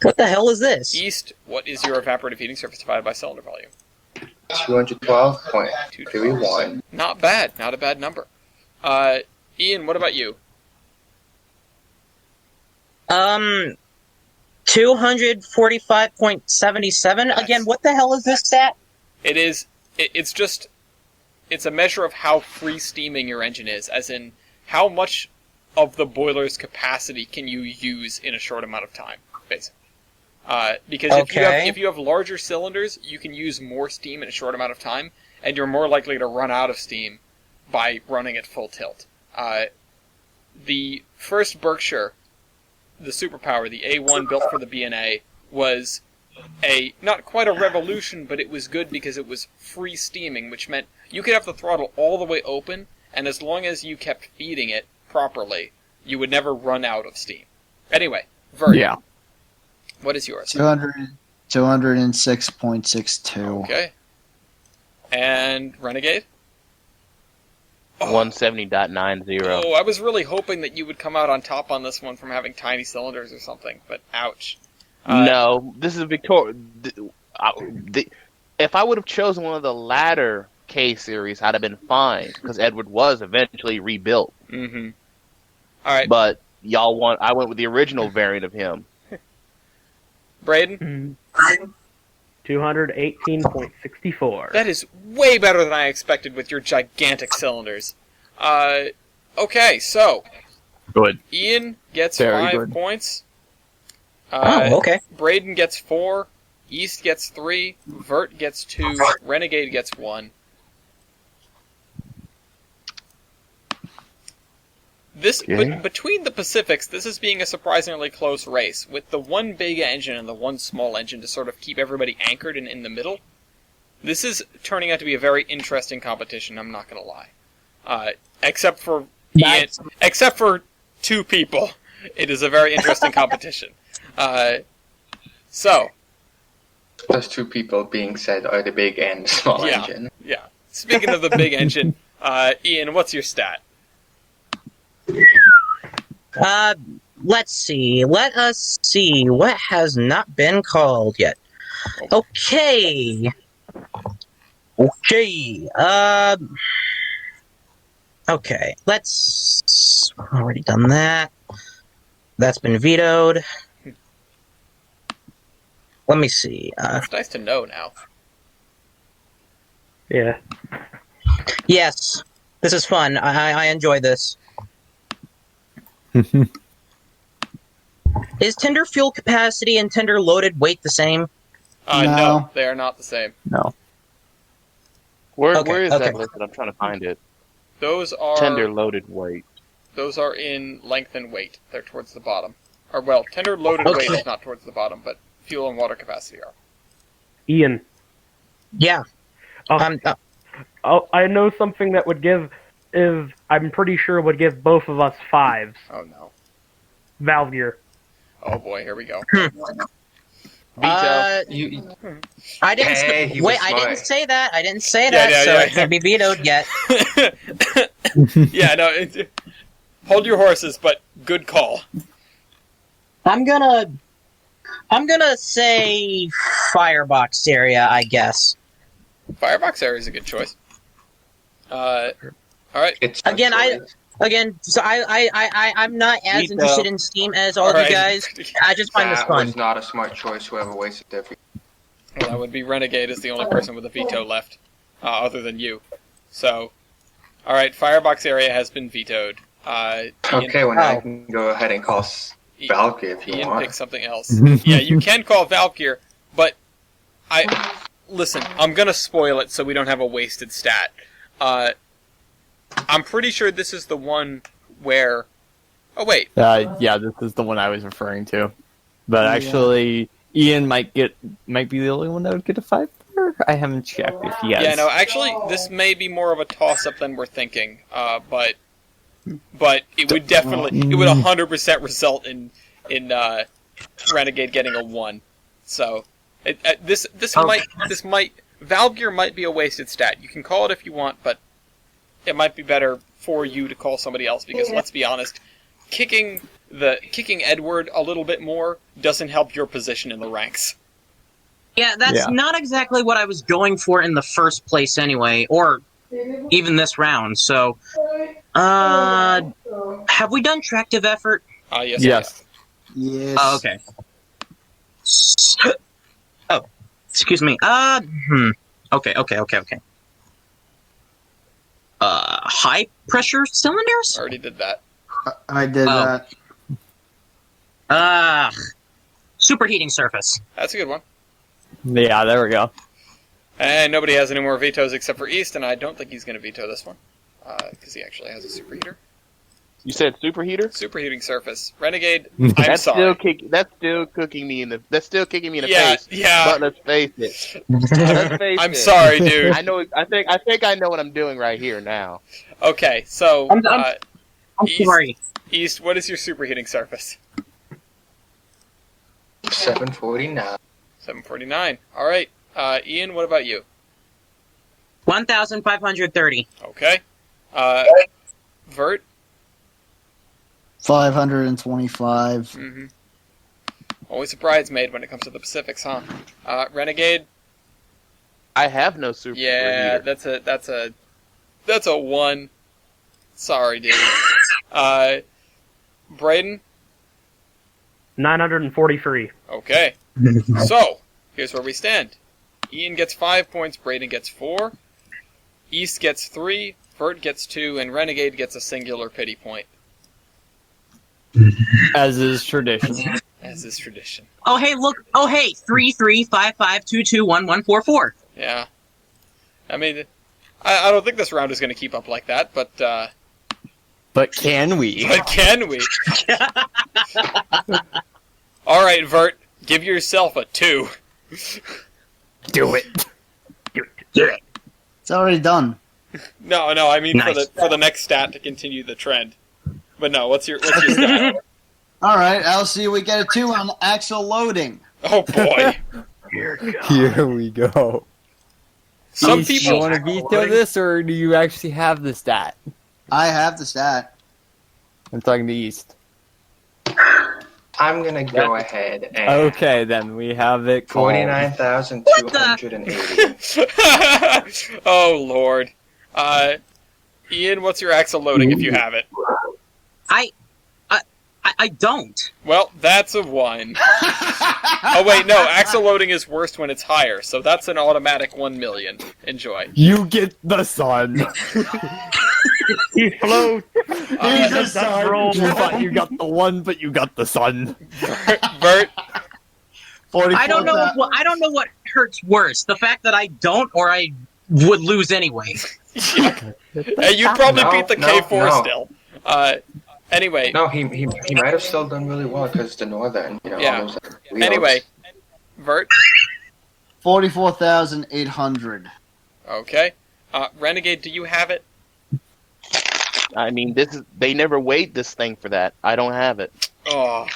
What the hell is this? East, what is your evaporative heating surface divided by cylinder volume? 212.31. Not bad. Not a bad number. Ian, what about you? 245.77. Nice. Again, what the hell is this stat? It is. It's just. It's a measure of how free steaming your engine is, as in how much of the boiler's capacity can you use in a short amount of time, basically. Because Okay. if you have larger cylinders, you can use more steam in a short amount of time, and you're more likely to run out of steam by running at full tilt. The first Berkshire, the superpower, the A1 built for the BNA, was not quite a revolution, but it was good because it was free steaming, which meant you could have the throttle all the way open, and as long as you kept feeding it properly, you would never run out of steam. Anyway, Vert, Yeah. what is yours? 206.62. Okay. And Renegade? 170.90. Oh, I was really hoping that you would come out on top on this one from having tiny cylinders or something, but ouch. No, this is Victoria. If I would have chosen one of the latter K series, I'd have been fine because Edward was eventually rebuilt. Mm-hmm. All right, But I went with the original variant of him. Braden? 218.64. That is way better than I expected with your gigantic cylinders. Okay, so Good. Ian gets Very 5 good. points. Oh, okay. Braden gets 4. East gets 3. Vert gets 2. Renegade gets 1. Between the Pacifics, this is being a surprisingly close race, with the one big engine and the one small engine to sort of keep everybody anchored and in the middle. This is turning out to be a very interesting competition, I'm not going to lie. Except for Ian, except for 2 people, it is a very interesting competition. So, Those 2 people being said are the big and small Yeah. engine. yeah. Speaking of the big engine, Ian, what's your stat? Let's see. Let us see. What has not been called yet? Okay. Okay. Okay. Let's. Already done that. That's been vetoed. Let me see. It's nice to know now. Yeah. Yes, this is fun. I enjoy this. Is Tinder fuel capacity and Tinder loaded weight the same? No, No. they are not the same. No. Where Okay, is okay. that listed? I'm trying to find it. Those are Tender loaded weight. Those are in length and weight. They're towards the bottom. Or well, tender loaded Okay. weight is not towards the bottom, but fuel and water capacity are. Ian. Yeah. Oh, oh, I know something that would give is I'm pretty sure would give both of us 5s. Oh no. Valve gear. Oh boy, here we go. Veto. You, I didn't. Hey, he wait, was I didn't smart. say that. I didn't say Yeah, that. yeah, so yeah, it can't be vetoed yet. Yeah, no. Hold your horses, but good call. I'm gonna say firebox area. I guess. Firebox area is a good choice. All right. it's my Again, choice. So I'm not as Veto. interested in Steam as all All of right. you guys. I just find this That fun. was not a smart choice. Whoever wasted their. Well, that would be Renegade is the only person with a veto left, other than you. So, all right, firebox area has been vetoed. Ian, Okay, well now Oh. you can go ahead and call Valkyrie if you Ian want. pick something else. Yeah, you can call Valkyr, but listen. I'm gonna spoil it so we don't have a wasted stat. I'm pretty sure this is the one where. Oh wait, Yeah, this is the one I was referring to. But actually, Ian might be the only one that would get a 5. I haven't checked if he has. yeah, no. Actually, this may be more of a toss-up than we're thinking. But it would definitely, it would 100% result in Renegade getting a 1. So this might Valve Gear might be a wasted stat. You can call it if you want, but it might be better for you to call somebody else because let's be honest, kicking Edward a little bit more doesn't help your position in the ranks. Yeah, that's not exactly what I was going for in the first place, anyway, or even this round. So, have we done tractive effort? Yes. Yes. Yes. Oh, okay. Oh, excuse me. Okay. High pressure cylinders? Already did that. I did Oh. that. Superheating surface. That's a good one. Yeah, there we go. And nobody has any more vetoes except for East, and I don't think he's going to veto this one because he actually has a superheater. You said superheater? Superheating surface. Renegade, That's sorry. That's still kicking me in the Yeah, face. yeah. But let's face it. Let's face I'm it. sorry, dude. I know. I think I know what I'm doing right here now. Okay, so I'm East, sorry. East, what is your superheating surface? 749. 749. All right, Ian, what about you? 1,530. Okay. Vert. 525. Mm-hmm. Always a bridesmaid when it comes to the Pacifics, huh? Renegade. I have no super. Yeah, heater. that's a 1. Sorry, dude. Braden. 943. Okay. So, here's where we stand. Ian gets 5 points, Braden gets 4, East gets 3, Vert gets 2, and Renegade gets a singular pity point, As is tradition. as is tradition. Oh, hey, look. Oh, hey. 3355221144. Yeah. I mean, I don't think this round is going to keep up like that, but Can we? can we? All right, Vert, give yourself a 2. Do it. It's already done. No, I mean Nice. for the next stat to continue the trend. But no, what's your stat? All right, LC, we get a 2 on axle loading. Oh boy. Here we go. Some East, do you people want to veto this, or do you actually have the stat? I have the stat. I'm talking to East. I'm gonna go ahead and Okay, then we have it called. 49,280. Oh lord. Ian, what's your axle loading if you have it? I don't. Well, that's a 1. Oh wait, no, axolotling is worst when it's higher, so that's an automatic 1 million. Enjoy. You get the sun. He floats. He's a son. roll. You thought you got the 1, but you got the sun. Bert, 44,000. I don't know what hurts worse, the fact that I don't, or I would lose anyway. hey, you'd probably No, beat the no, K4 no. still. Anyway, No, he might have still done really well because the northern, Yeah. all those wheels. anyway, Vert, 44,800. okay. Renegade, do you have it? I mean, they never weighed this thing for that. I don't have it. Oh,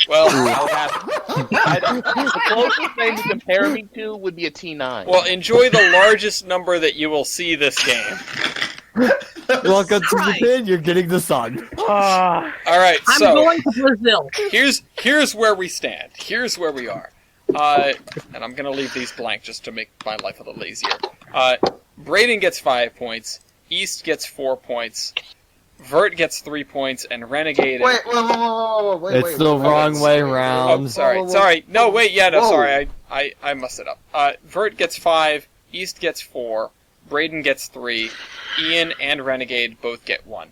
well, I'll have the closest thing to compare me to would be a T9. well, enjoy the largest number that you will see this game. Welcome to Christ. Japan, you're getting the sun. Ah, All right, I'm so going to Brazil. here's where we stand. Here's where we are. And I'm gonna leave these blank just to make my life a little easier. Braden gets 5 points. East gets 4 points. Vert gets 3 points, and Renegade. Wait, wait. It's the wrong way Oh, round. sorry, Whoa. sorry. No, wait, yeah, no, Whoa. sorry. I messed it up. Vert gets 5. East gets 4. Braden gets 3. Ian and Renegade both get 1.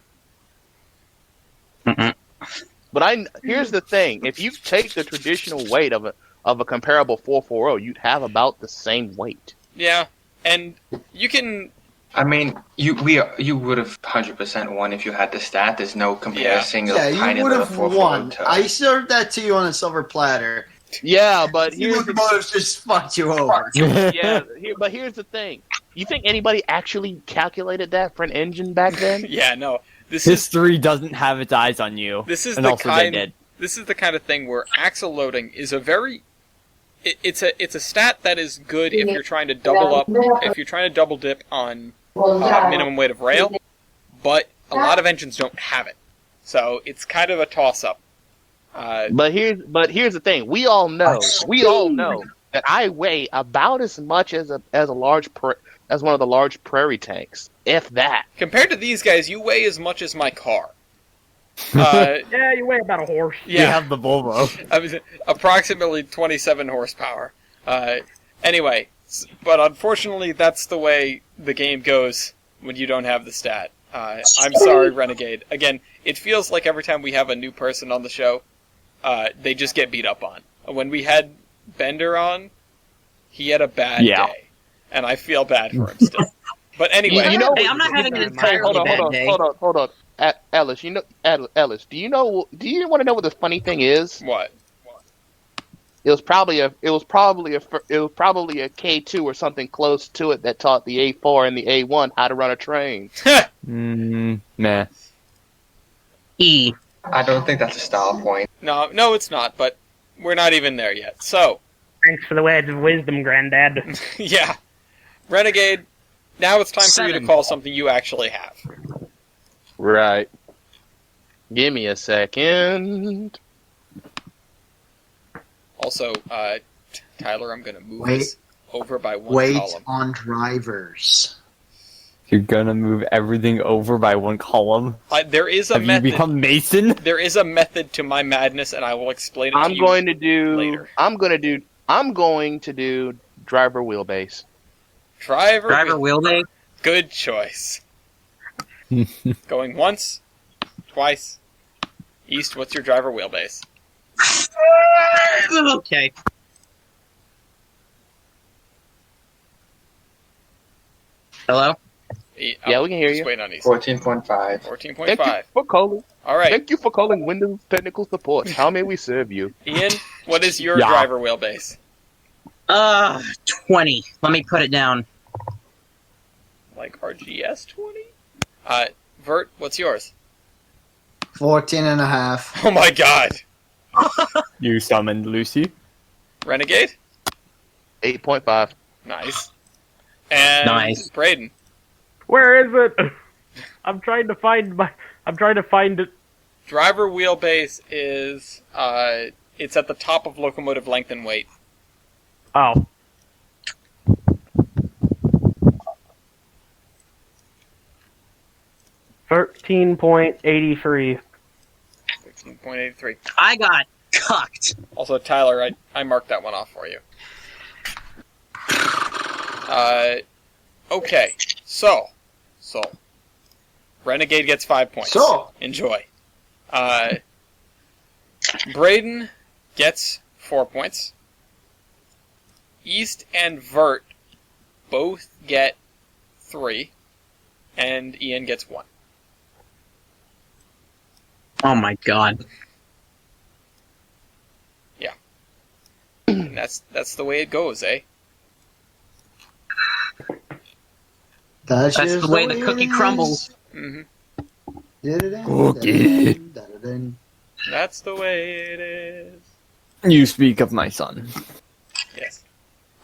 But here's the thing: if you take the traditional weight of a comparable 440, you'd have about the same weight. Yeah, and you can. I mean, you would have 100% won if you had the stat. There's no comparison. Yeah, of tiny you would little have 440 won. to- I served that to you on a silver platter. Yeah, but You here's would have just fucked you over. but here's the thing: you think anybody actually calculated that for an engine back then? Yeah, no. This is History doesn't have its eyes on you. this is and the also kind. they did. This is the kind of thing where axle loading is a very. It's a stat that is good if you're trying to double up. If you're trying to double dip on minimum weight of rail, but a lot of engines don't have it, so it's kind of a toss up. But here's the thing: we all know that I weigh about as much as as one of the large prairie tanks, if that. Compared to these guys, you weigh as much as my car. yeah, you weigh about a horse. You Yeah, have the Volvo. I mean, approximately 27 horsepower. Anyway, but unfortunately, that's the way the game goes when you don't have the stat. I'm sorry, Renegade. Again, it feels like every time we have a new person on the show, they just get beat up on. When we had Bender on, he had a bad day, and I feel bad for him still. But anyway, You know, Hey, I'm not having an entirely hold bad on, day. hold on. Ellis, Ellis, do you want to know what the funny thing is? what? It was probably a K2 or something close to it that taught the A4 and the A1 how to run a train. Nah. E. I don't think that's a style point. No, it's not. But we're not even there yet. So, Thanks for the words of wisdom, Granddad. yeah, Renegade. Now it's time for you to 7. call something you actually have. Right. Give me a second. Also, Tyler, I'm going to move Wait. this over by one Wait column. on drivers. You're gonna move everything over by one column. There is a Have you method. become Mason? There is a method to my madness, and I will explain it to I'm you going to do. later. I'm going to do driver wheelbase. Driver wheelbase. Good choice. Going once, twice. East, what's your driver wheelbase? Okay. Hello? Yeah, we can hear just you. wait on East. 14.5. 14.5. Thank you for calling. All right. Thank you for calling Windows Technical Support. How may we serve you? Ian, what is your Yeah. driver wheelbase? 20. Let me put it down. Like RGS 20? Vert, what's yours? 14 and a half. Oh my god. You summoned Lucy. Renegade? 8.5. Nice. And Nice. Braden. Where is it? I'm trying to find it. Driver wheelbase is, it's at the top of locomotive length and weight. Oh. $13.83. 19.83. I got cucked. Also, Tyler, I marked that one off for you. Okay, so, Renegade gets 5 points. So. Enjoy. Braden gets 4 points. East and Vert both get 3. And Ian gets 1. Oh my god. Yeah. And that's the way it goes, eh? That's the way the cookie crumbles. Mm-hmm. Cookie. That's the way it is. You speak of my son. Yes.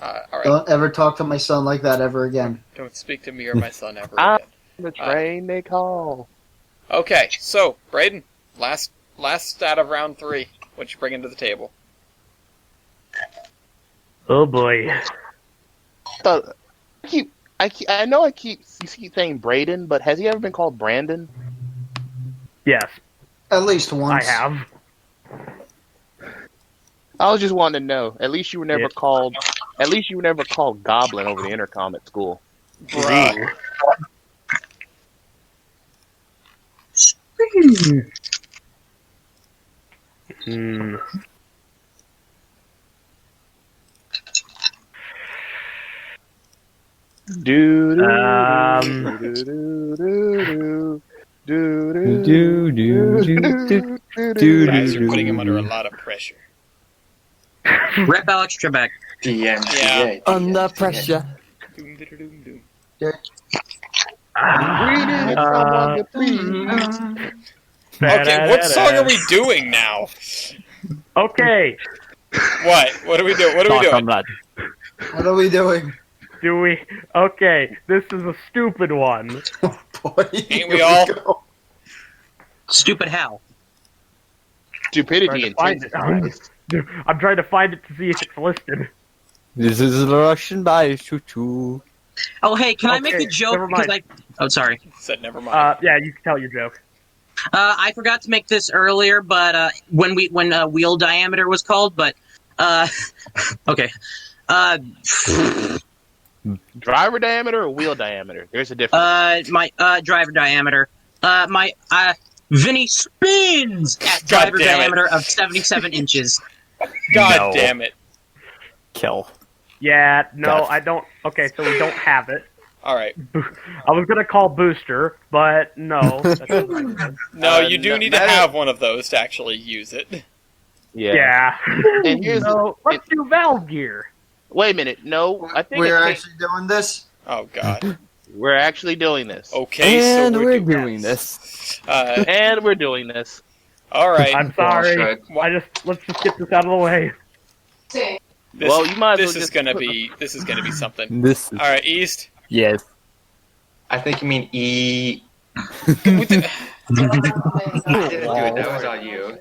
Alright. Don't ever talk to my son like that ever again. Don't speak to me or my son ever Ah. again. The train they call. Okay, so, Braden, last out of round 3. What you bringing to the table? Oh boy. I know you keep saying Braden, but has he ever been called Brandon? Yes, At least I once. have. I was just wanting to know. At least you were never Yeah. called. At least you were never called Goblin over the intercom at school. Bruh. Hmm. Do Guys, you're putting him under a lot of pressure. Rep Alex Trebek. Yeah. Under pressure. Doom, doom, doom, doom. Okay, what song are we doing now? Okay, What? What are we doing? What are we Talk, doing? comrade. What are we doing? do we? Okay, this is a stupid one. Boy, Ain't here we all? go. Stupid Hal. Stupidity Find it. intensifies. I'm trying to find it to see if it's listed. This is the Russian by choo-choo. Oh, hey, can I make Okay, a joke? never mind. Because Oh, sorry. Said never mind. Yeah, you can tell your joke. I forgot to make this earlier, but when wheel diameter was called, but okay. Driver diameter or wheel diameter? There's a difference. My driver diameter. My Vinny spins at God driver damn it. diameter of 77 inches. God no. damn it. Kill. Yeah, no, Death. I don't. Okay, so we don't have it. Alright. I was gonna call Booster, but no. That's not No, you do need to that- have one of those to actually use it. yeah. And here's So let's do Valve Gear. wait a minute. No, I think We're it's- actually doing this? Oh, God. we're actually doing this. Okay, And so we're doing doing this. And we're doing this. Alright. I'm sorry. Bullshit. Let's just get this out of the way. This, Well, you might as this well is just gonna put- be something. This is... Alright, East. Yes. I think you mean E. With the- Dude, that was all you.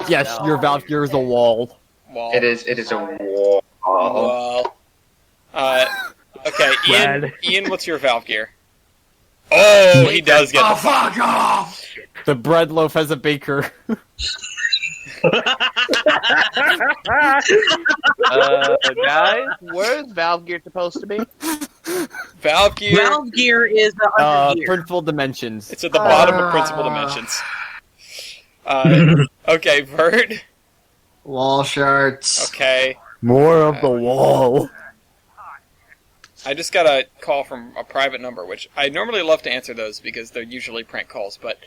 Yes, your Valve Gear is a wall. Wall. It is a wall. Wall. Okay, Ian. Red. Ian, what's your valve gear? Oh, he does get. Oh, fuck off! The bread loaf has a baker. Guys, where's Valve Gear supposed to be? Valve gear. Valve Gear is the under gear. Principal dimensions. It's at the bottom of principal dimensions. Okay, Vert. Wall sharts. Okay. More of the wall. I just got a call from a private number, which I normally love to answer those because they're usually prank calls, but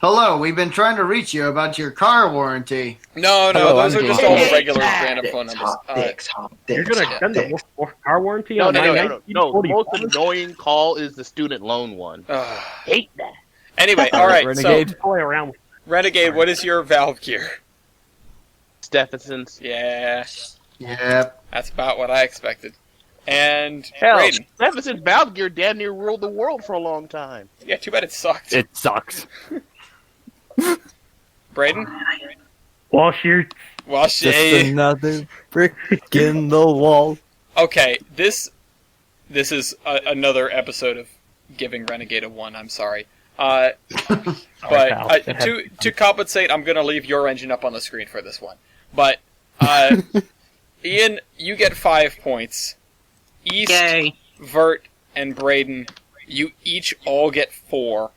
Hello, we've been trying to reach you about your car warranty. no, Hello, those I'm are just Dave. all regular random phone numbers. Hot dicks, hot You're dicks, gonna hot extend the dicks. car warranty No, on no, my no, no, no. The 1940 most annoying call is the student loan one. Hate that. Anyway, all right. Renegade. So, Play around with Renegade, what is your valve gear? Stephenson's. Yeah, Yep. that's about what I expected. And Hell, Braden. Stephenson's Valve Gear damn near ruled the world for a long time. Yeah, too bad it sucked. It sucks. Braden? wall shoots. Well, Just another brick in the wall. okay, this is another episode of giving Renegade a 1, I'm sorry. But pal. to compensate, I'm going to leave your engine up on the screen for this one. But Ian, you get 5 points. East, Yay. Vert, and Braden, you each all get 4.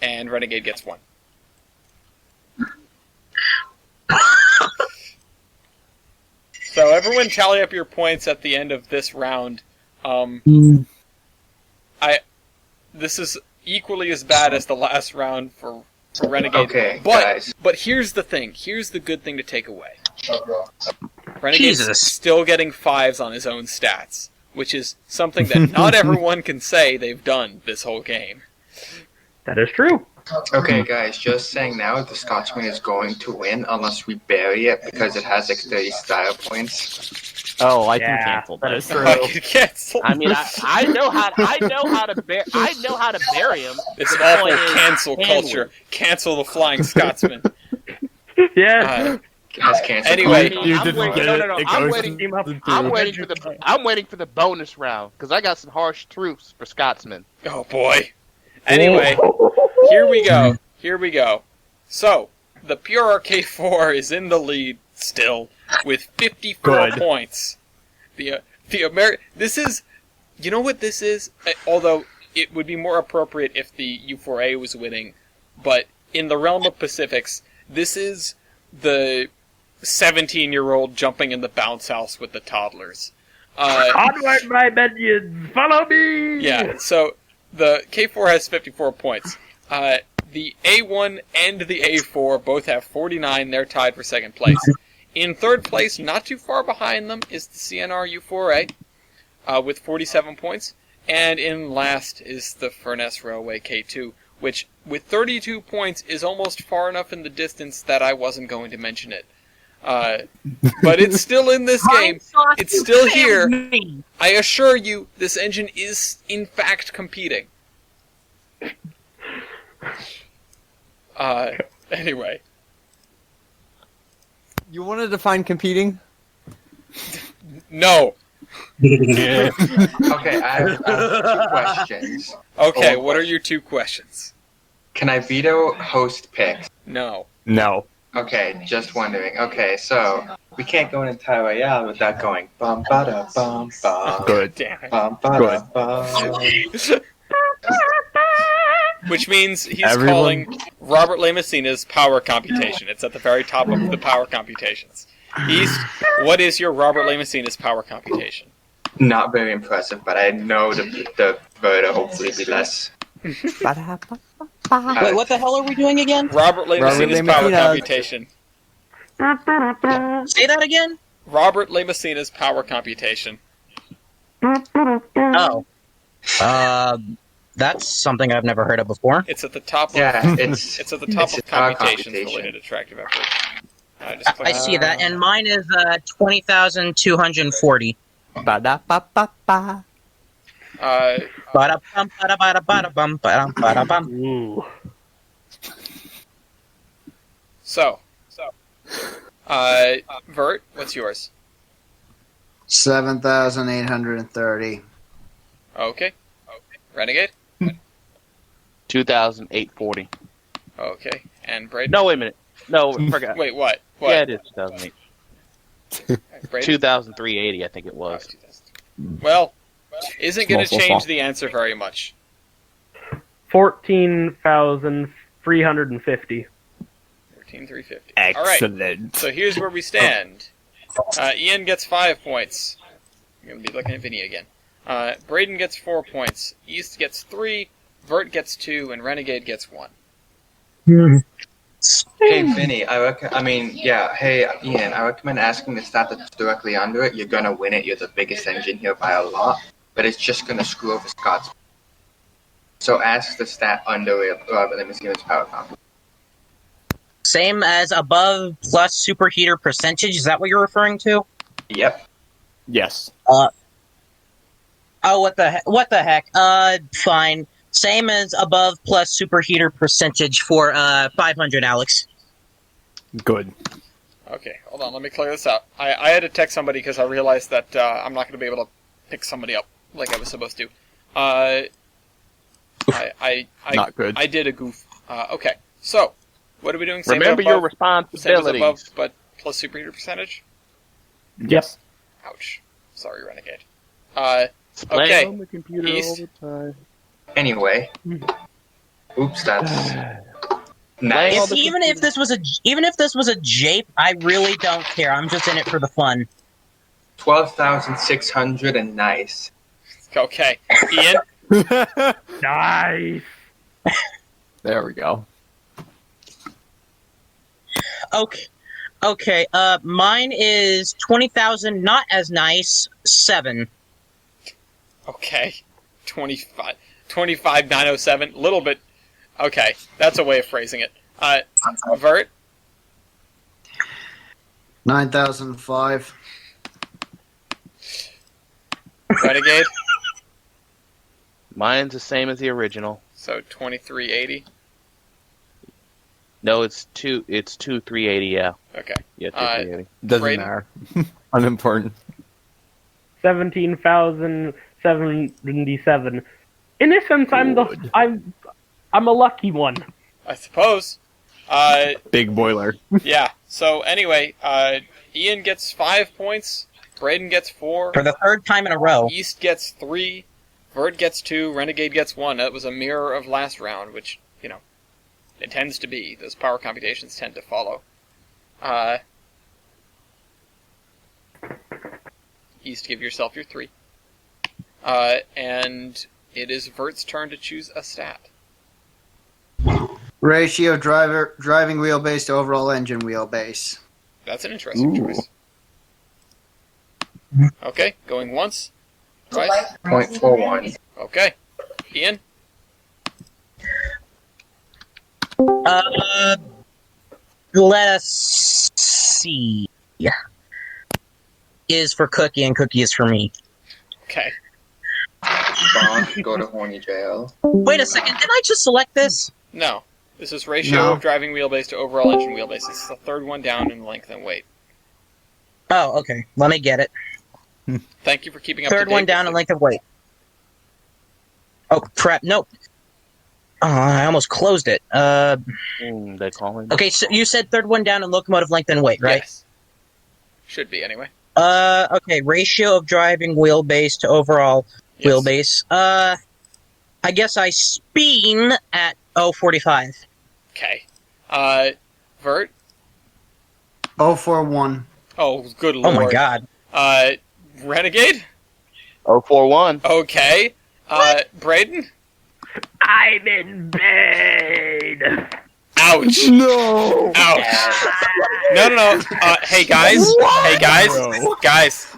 And Renegade gets 1. So everyone tally up your points at the end of this round. This is equally as bad as the last round for Renegade. Okay, but guys. but here's the thing. Here's the good thing to take away. Renegade's Jesus. still getting 5s on his own stats, which is something that not everyone can say they've done this whole game. That is true. Okay, guys, just saying now, the Scotsman is going to win unless we bury it because it has like 30 style points. Oh, I can Yeah, cancel that is this. true. Cancel. I mean, I know how to bury him. This The awful point is, cancel can culture. Cancel the Flying Scotsman. Yeah. Has cancer. Anyway, You I'm didn't waiting- get no, it. no, no, It I'm goes waiting- Team up. I'm waiting for the bonus round because I got some harsh truths for Scotsmen. Oh boy. Anyway, here we go. Here we go. So, the Pure RK4 is in the lead still with 54 Good. points. The this is, you know what this is? Although it would be more appropriate if the U4A was winning, but in the realm of Pacifics, this is the 17-year-old jumping in the bounce house with the toddlers. Onward, my minions! Follow me! Yeah, so the K4 has 54 points. The A1 and the A4 both have 49. They're tied for second place. In third place, not too far behind them, is the CNR U4A with 47 points. And in last is the Furness Railway K2, which with 32 points is almost far enough in the distance that I wasn't going to mention it. But it's still in this game. It's still here. I assure you, this engine is in fact competing. Anyway. You want to define competing? No. Okay, I have 2 questions. Okay, what are your 2 questions? Can I veto host picks? No. No. Okay, just wondering. Okay, so we can't go an entire Royale without going bum ba da bum bum. Good. Damn it. Bum ba da bum. Which means he's Everyone- calling Robert Lamacina's power computation. It's at the very top of the power computations. East, what is your Robert Lamacina's power computation? Not very impressive, but I know the vote will hopefully be less. Wait, what the hell are we doing again? Robert Lamacina's power Lamacina. computation. Say that again? Robert Lamacina's power computation. Oh. That's something I've never heard of before. It's at the top of Yeah, it's it's at the top it's of a power computations computation. related attractive effort. I just clicked I see that, and mine is 20,240. Ba-da-ba-ba-ba. Ba-da-bum, ba-da-ba-da-ba-da-bum, ba-dum, ba-da-bum. Ooh. So, Vert, what's yours? 7,830. Okay. Renegade? 2,840. Okay. And Braden? No, wait a minute. No, forgot. Wait, what? Yeah, it is 2008. Braden? 2,380, I think it was. Well, isn't going to Small. change the answer very much. 14,350. 13,350. All right. Excellent. So here's where we stand. Ian gets 5 points. I'm going to be looking at Vinny again. Braden gets 4 points. East gets 3. Vert gets 2, and Renegade gets 1. Hey, Vinny, hey, Ian, I recommend asking the stat that's directly under it. You're going to win it. You're the biggest engine here by a lot, but it's just going to screw over Scott's. So ask the stat under it. Let me see his power comp. Same as above plus superheater percentage. Is that what you're referring to? Yep. Yes. Oh, what the heck? Fine. Same as above plus superheater percentage for 500, Alex. Good. Okay, hold on. Let me clear this out. I had to text somebody because I realized that I'm not going to be able to pick somebody up like I was supposed to. Not good. I did a goof. Okay, so what are we doing? Same but Remember your above, same as above, responsibilities. but plus superheater percentage. Yes. Ouch. Sorry, Renegade. Slam Okay. on the computer East. all the time. Anyway. Oops, that's nice. Even if this was a jape, I really don't care. I'm just in it for the fun. 12,600 and nice. Okay, Ian. Nice. There we go. Okay. Mine is 20,000. Not as nice. 7. Okay, 25,907. Little bit. Okay, that's a way of phrasing it. Vert. 9,005. Renegade. Mine's the same as the original. So 2380. No, it's two 380. Yeah, Okay. yeah, 380. Doesn't Brayden? matter. Unimportant. 17,077. In a sense, I'm a lucky one. I suppose. Big boiler. Yeah. So anyway, Ian gets 5 points. Brayden gets 4. For the third time in a row. East gets 3. Vert gets 2. Renegade gets 1. That was a mirror of last round, which, it tends to be. Those power computations tend to follow. East, give yourself your 3. And it is Vert's turn to choose a stat. Ratio driving wheelbase to overall engine wheelbase. That's an interesting choice. Okay, going once. Twice. 0.41. Okay. Ian? Let us see. Is for Cookie and Cookie is for me. Okay. Bonk, go to horny jail. Wait a second, did I just select this? No. This is ratio No. of driving wheelbase to overall engine wheelbase. This is the third one down in length and weight. Oh, okay. Let me get it. Thank you for keeping up to Third date one down with in it. length of weight. Oh, crap. Nope. Oh, I almost closed it. They call him. Okay, so you said third one down in locomotive length and weight, right? Yes. Should be, anyway. Okay, ratio of driving wheelbase to overall Yes. wheelbase. I guess I spin at 0.45. Okay. Vert? 041. Oh, good Oh lord. my god. Renegade? 041. Okay. Brayden? I'm in bed. Ouch. No! Ouch. No. Hey, guys. Hey, guys. Guys.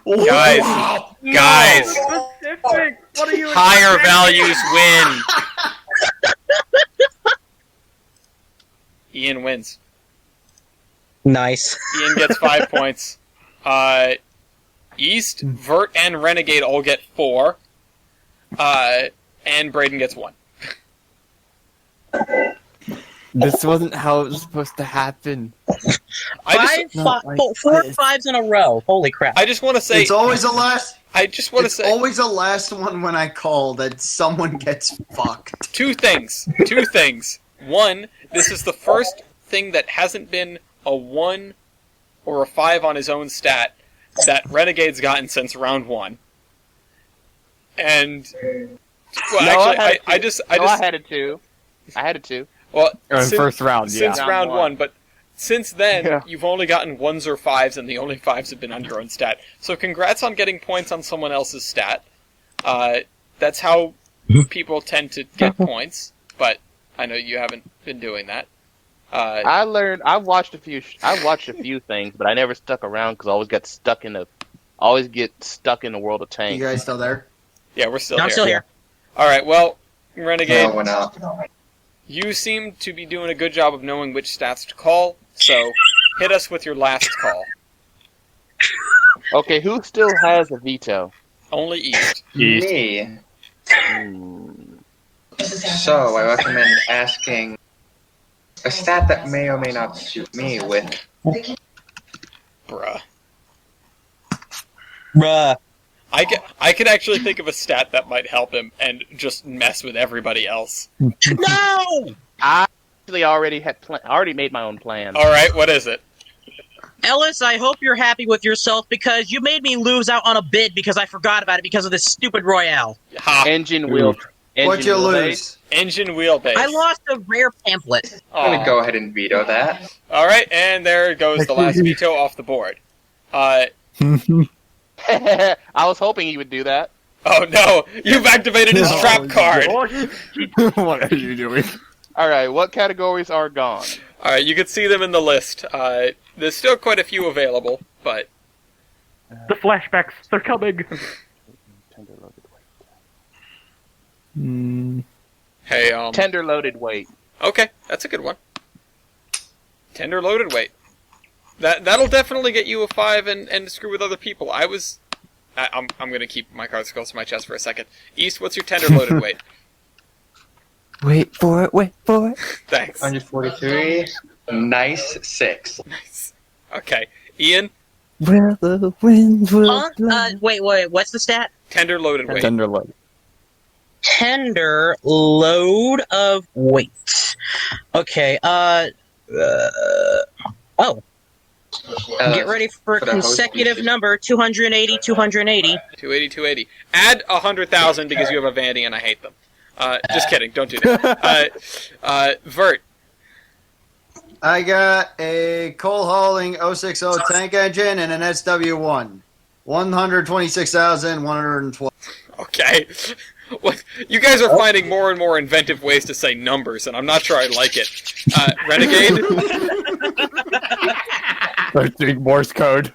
Guys. Specific. What are you Higher expecting? values win. Ian wins. Nice. Ian gets 5 points. East, Vert, and Renegade all get 4. And Brayden gets 1. This wasn't how it was supposed to happen. I Four fives in a row. Holy crap. just want to say. It's always the last. I just want to It's say always the last one when I call that someone gets fucked. two things. One, this is the first thing that hasn't been a 1 or a 5 on his own stat that Renegade's gotten since round 1. And well, actually, I had it too. Well, Or in first round, yeah. since round Round 1, one. but since then, Yeah. you've only gotten 1s or 5s, and the only 5s have been on your own stat. So congrats on getting points on someone else's stat. That's how people tend to get points, but I know you haven't been doing that. I watched a few things, but I never stuck around because I always get stuck in the world of You tanks. guys still there? Yeah, we're still I'm here. still here. All right, well, Renegade, No, we're not. you seem to be doing a good job of knowing which stats to call, so hit us with your last call. Okay, who still has a veto? Only East. Me. So, I recommend asking a stat that may or may not suit me with Bruh. Bruh. I could actually think of a stat that might help him and just mess with everybody else. No! I actually already made my own plan. All right, what is it? Ellis, I hope you're happy with yourself because you made me lose out on a bid because I forgot about it because of this stupid Royale. Ha! Engine wheel. What'd you wheelbase. lose? Engine wheelbase. I lost a rare pamphlet. I'm gonna go ahead and veto that. All right, and there goes the last veto off the board. I was hoping he would do that. Oh no! You've activated his trap card. What are you doing? All right, what categories are gone? All right, you can see them in the list. There's still quite a few available, but The flashbacks, they're coming. hey, Tender loaded weight. okay, that's a good one. Tender loaded weight. That'll definitely get you a 5 and screw with other people. I'm gonna keep my cards close to my chest for a second. East, what's your tender loaded weight? Wait for it. Thanks. 143. Nice 6. Nice. Okay, Ian, Where the winds will blow. Wait, what's the stat? tender loaded weight. Tender load. Tender load of weight. Okay, get ready for a for the host, consecutive you should- number, 280, 280. 280, 280. Add 100,000 because you have a Vandy and I hate them. Just kidding, don't do that. Vert, I got a coal hauling 060 tank engine and an SW1. 126,112. okay. What? You guys are finding more and more inventive ways to say numbers, and I'm not sure I like it. Renegade? I think Morse code.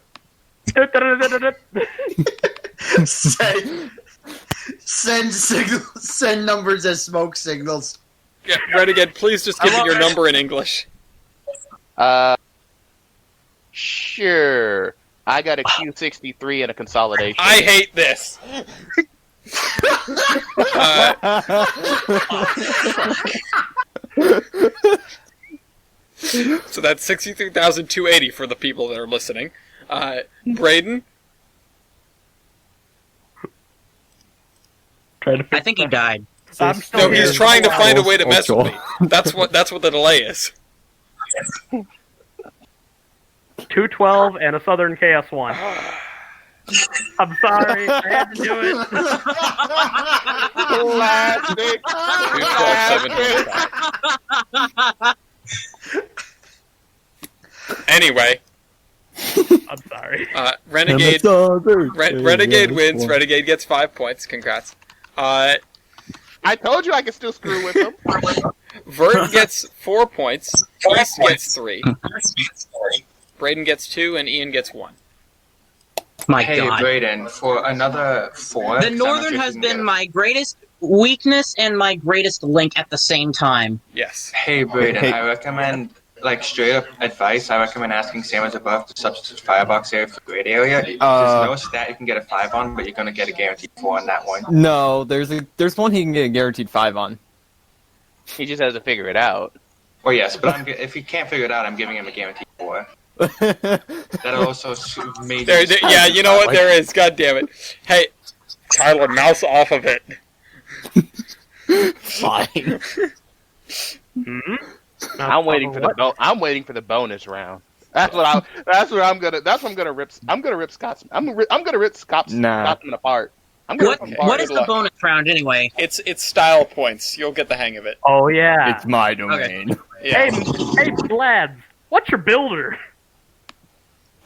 Send numbers as smoke signals. Yeah, Renegade, please just give me your number in English. Sure. I got a Q63 and a consolidation. I hate this. So that's 63,280 for the people that are listening. Braden? I think he died. I'm still No, here. he's trying to find a way to mess with me. Cultural. That's what the delay is. 212 and a Southern KS1. I'm sorry, I had to do it. Classic. 212,725. Anyway, I'm sorry. Renegade Renegade wins. Renegade gets 5 points. Congrats. I told you I could still screw with him. Vert gets 4 points. East gets 3. Braden gets 2, and Ian gets 1. My Hey, God. Braden, for another 4. The Northern has been my greatest weakness and my greatest link at the same time. Yes. Hey, Braden, Hey. I recommend, like, straight up advice. I recommend asking same as above to substitute firebox area for grid area. There's no stat you can get a 5 on, but you're going to get a guaranteed 4 on that one. No, there's one he can get a guaranteed 5 on. He just has to figure it out. Oh, yes, but if he can't figure it out, I'm giving him a guaranteed 4. That'll also maybe... Yeah, you know what? There is. God damn it. Hey, Tyler, mouse off of it. Fine. I'm waiting for the I'm waiting for the bonus round. That's what I'm gonna rip Scotsman. I'm gonna rip Scotsman apart. I'm gonna rip him apart. What is the bonus round anyway? It's style points. You'll get the hang of it. Oh yeah. It's my domain. Yeah. Hey, lads, what's your builder?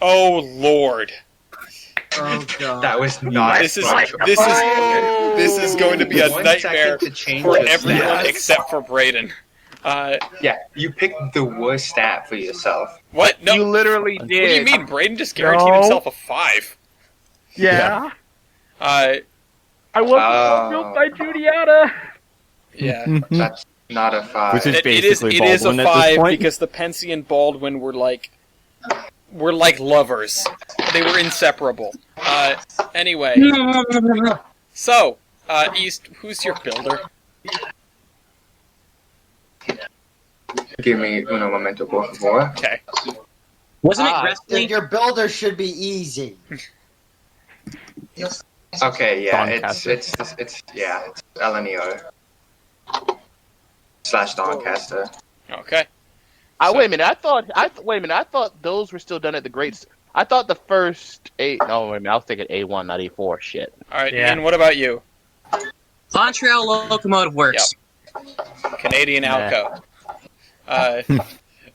Oh Lord. Oh god. That was not... This is going to be a 1 nightmare second to change for the everyone stats. except for Braden. Yeah, you picked the worst stat for yourself. What? No. You literally did. What do you mean? Braden just guaranteed No. himself a 5. Yeah. Uh, I wasn't built by Judiata. yeah. That's not a 5. Which is It basically is a Baldwin at this 5 point. because the Pensy and Baldwin were like lovers. They were inseparable. Anyway, so East, who's your builder? Give me uno momento, por favor. Okay. Wasn't it wrestling? Your builder should be easy. Okay, yeah, Doncaster. it's LNER / Doncaster. Okay. Wait a minute. I thought those were still done at the Great. I thought the first A. No, wait a minute. I was thinking A1, not A4. Shit. All right, Yeah. Ian. What about you? Montreal Locomotive Works. Canadian Nah. Alco.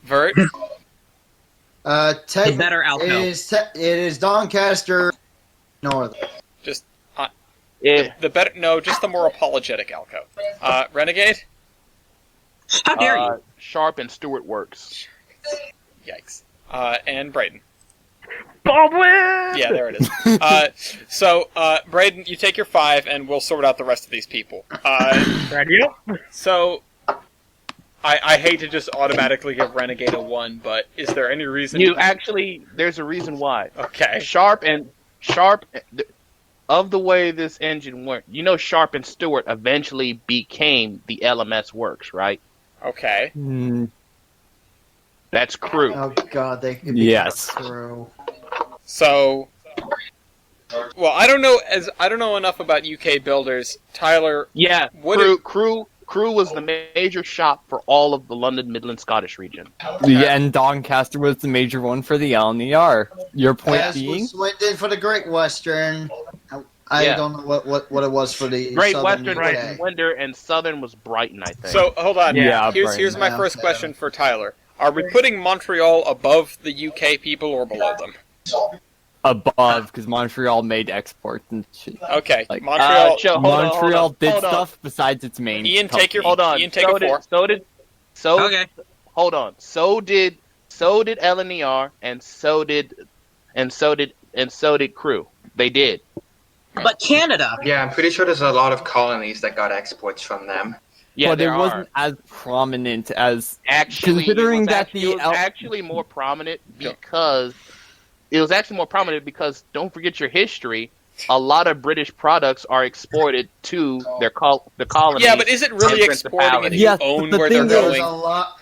Vert. The better Alco. It is Doncaster North. Just Yeah. the better. No, just the more apologetic Alco. Renegade. How dare you? Sharp and Stewart Works. Yikes. And Braden. Baldwin! Yeah, there it is. So, Braden, you take your 5, and we'll sort out the rest of these people. Radio? So, I hate to just automatically give Renegade a 1, but is there any reason? There's a reason why. Okay. Sharp, of the way this engine worked, Sharp and Stewart eventually became the LMS Works, right? Okay. That's Crew. Oh God, they could be Yes. Crew. So, well, I don't know enough about UK builders. Tyler, Yeah, What Crew was the major shop for all of the London Midland Scottish region. Yeah, and Doncaster was the major one for the LNER. Your point As being? was Swindon for the Great Western. I Yeah. don't know what it was for the Great Southern Western UK. was Winder, and Southern was Brighton, I think. so hold on. Yeah, Here's my Brian. first Yeah. question for Tyler. Are we putting Montreal above the UK people or below them? Above, because Montreal made exports and shit. Okay, Like, Montreal. Hold on, Montreal did hold on. stuff besides its main. Ian, take your Hold on. Ian, take a 4. Okay. Hold on. So did LNER, and so did Crew. They did. But Canada. Yeah, I'm pretty sure there's a lot of colonies that got exports from them. Yeah, but it there wasn't are. as prominent as Actually, considering that it was actually more prominent because don't forget your history. A lot of British products are exported to the colonies. Yeah, but is it really and exporting if principalities. you Yes, own but the where they're thing There was going? a lot.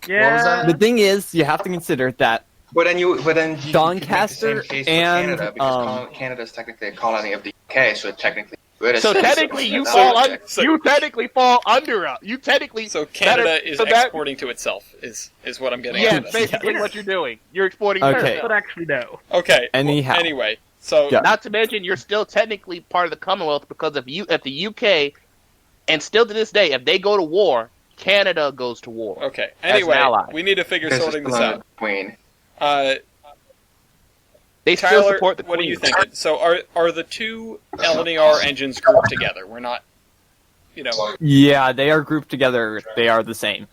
Yeah. the thing is, you have to consider that But then you could make the Doncaster same case for and, Canada because Canada's technically a colony of the UK, so it technically British. So technically, you So- technically fall under us. You technically So Canada is so that- exporting to itself, is what I'm getting Yeah, at. basically what you're doing. You're exporting. Okay. to yourself. But actually, no. Okay. Anyhow. Anyway, so Yeah. Not to mention, you're still technically part of the Commonwealth because if the UK, and still to this day, if they go to war, Canada goes to war. okay. As an Anyway, ally. we need to figure This is sorting this the out. Queen. They still Tyler, support the what are Queen. you thinking? So are the two LNER engines grouped together? We're not, yeah, they are grouped together. They are the same.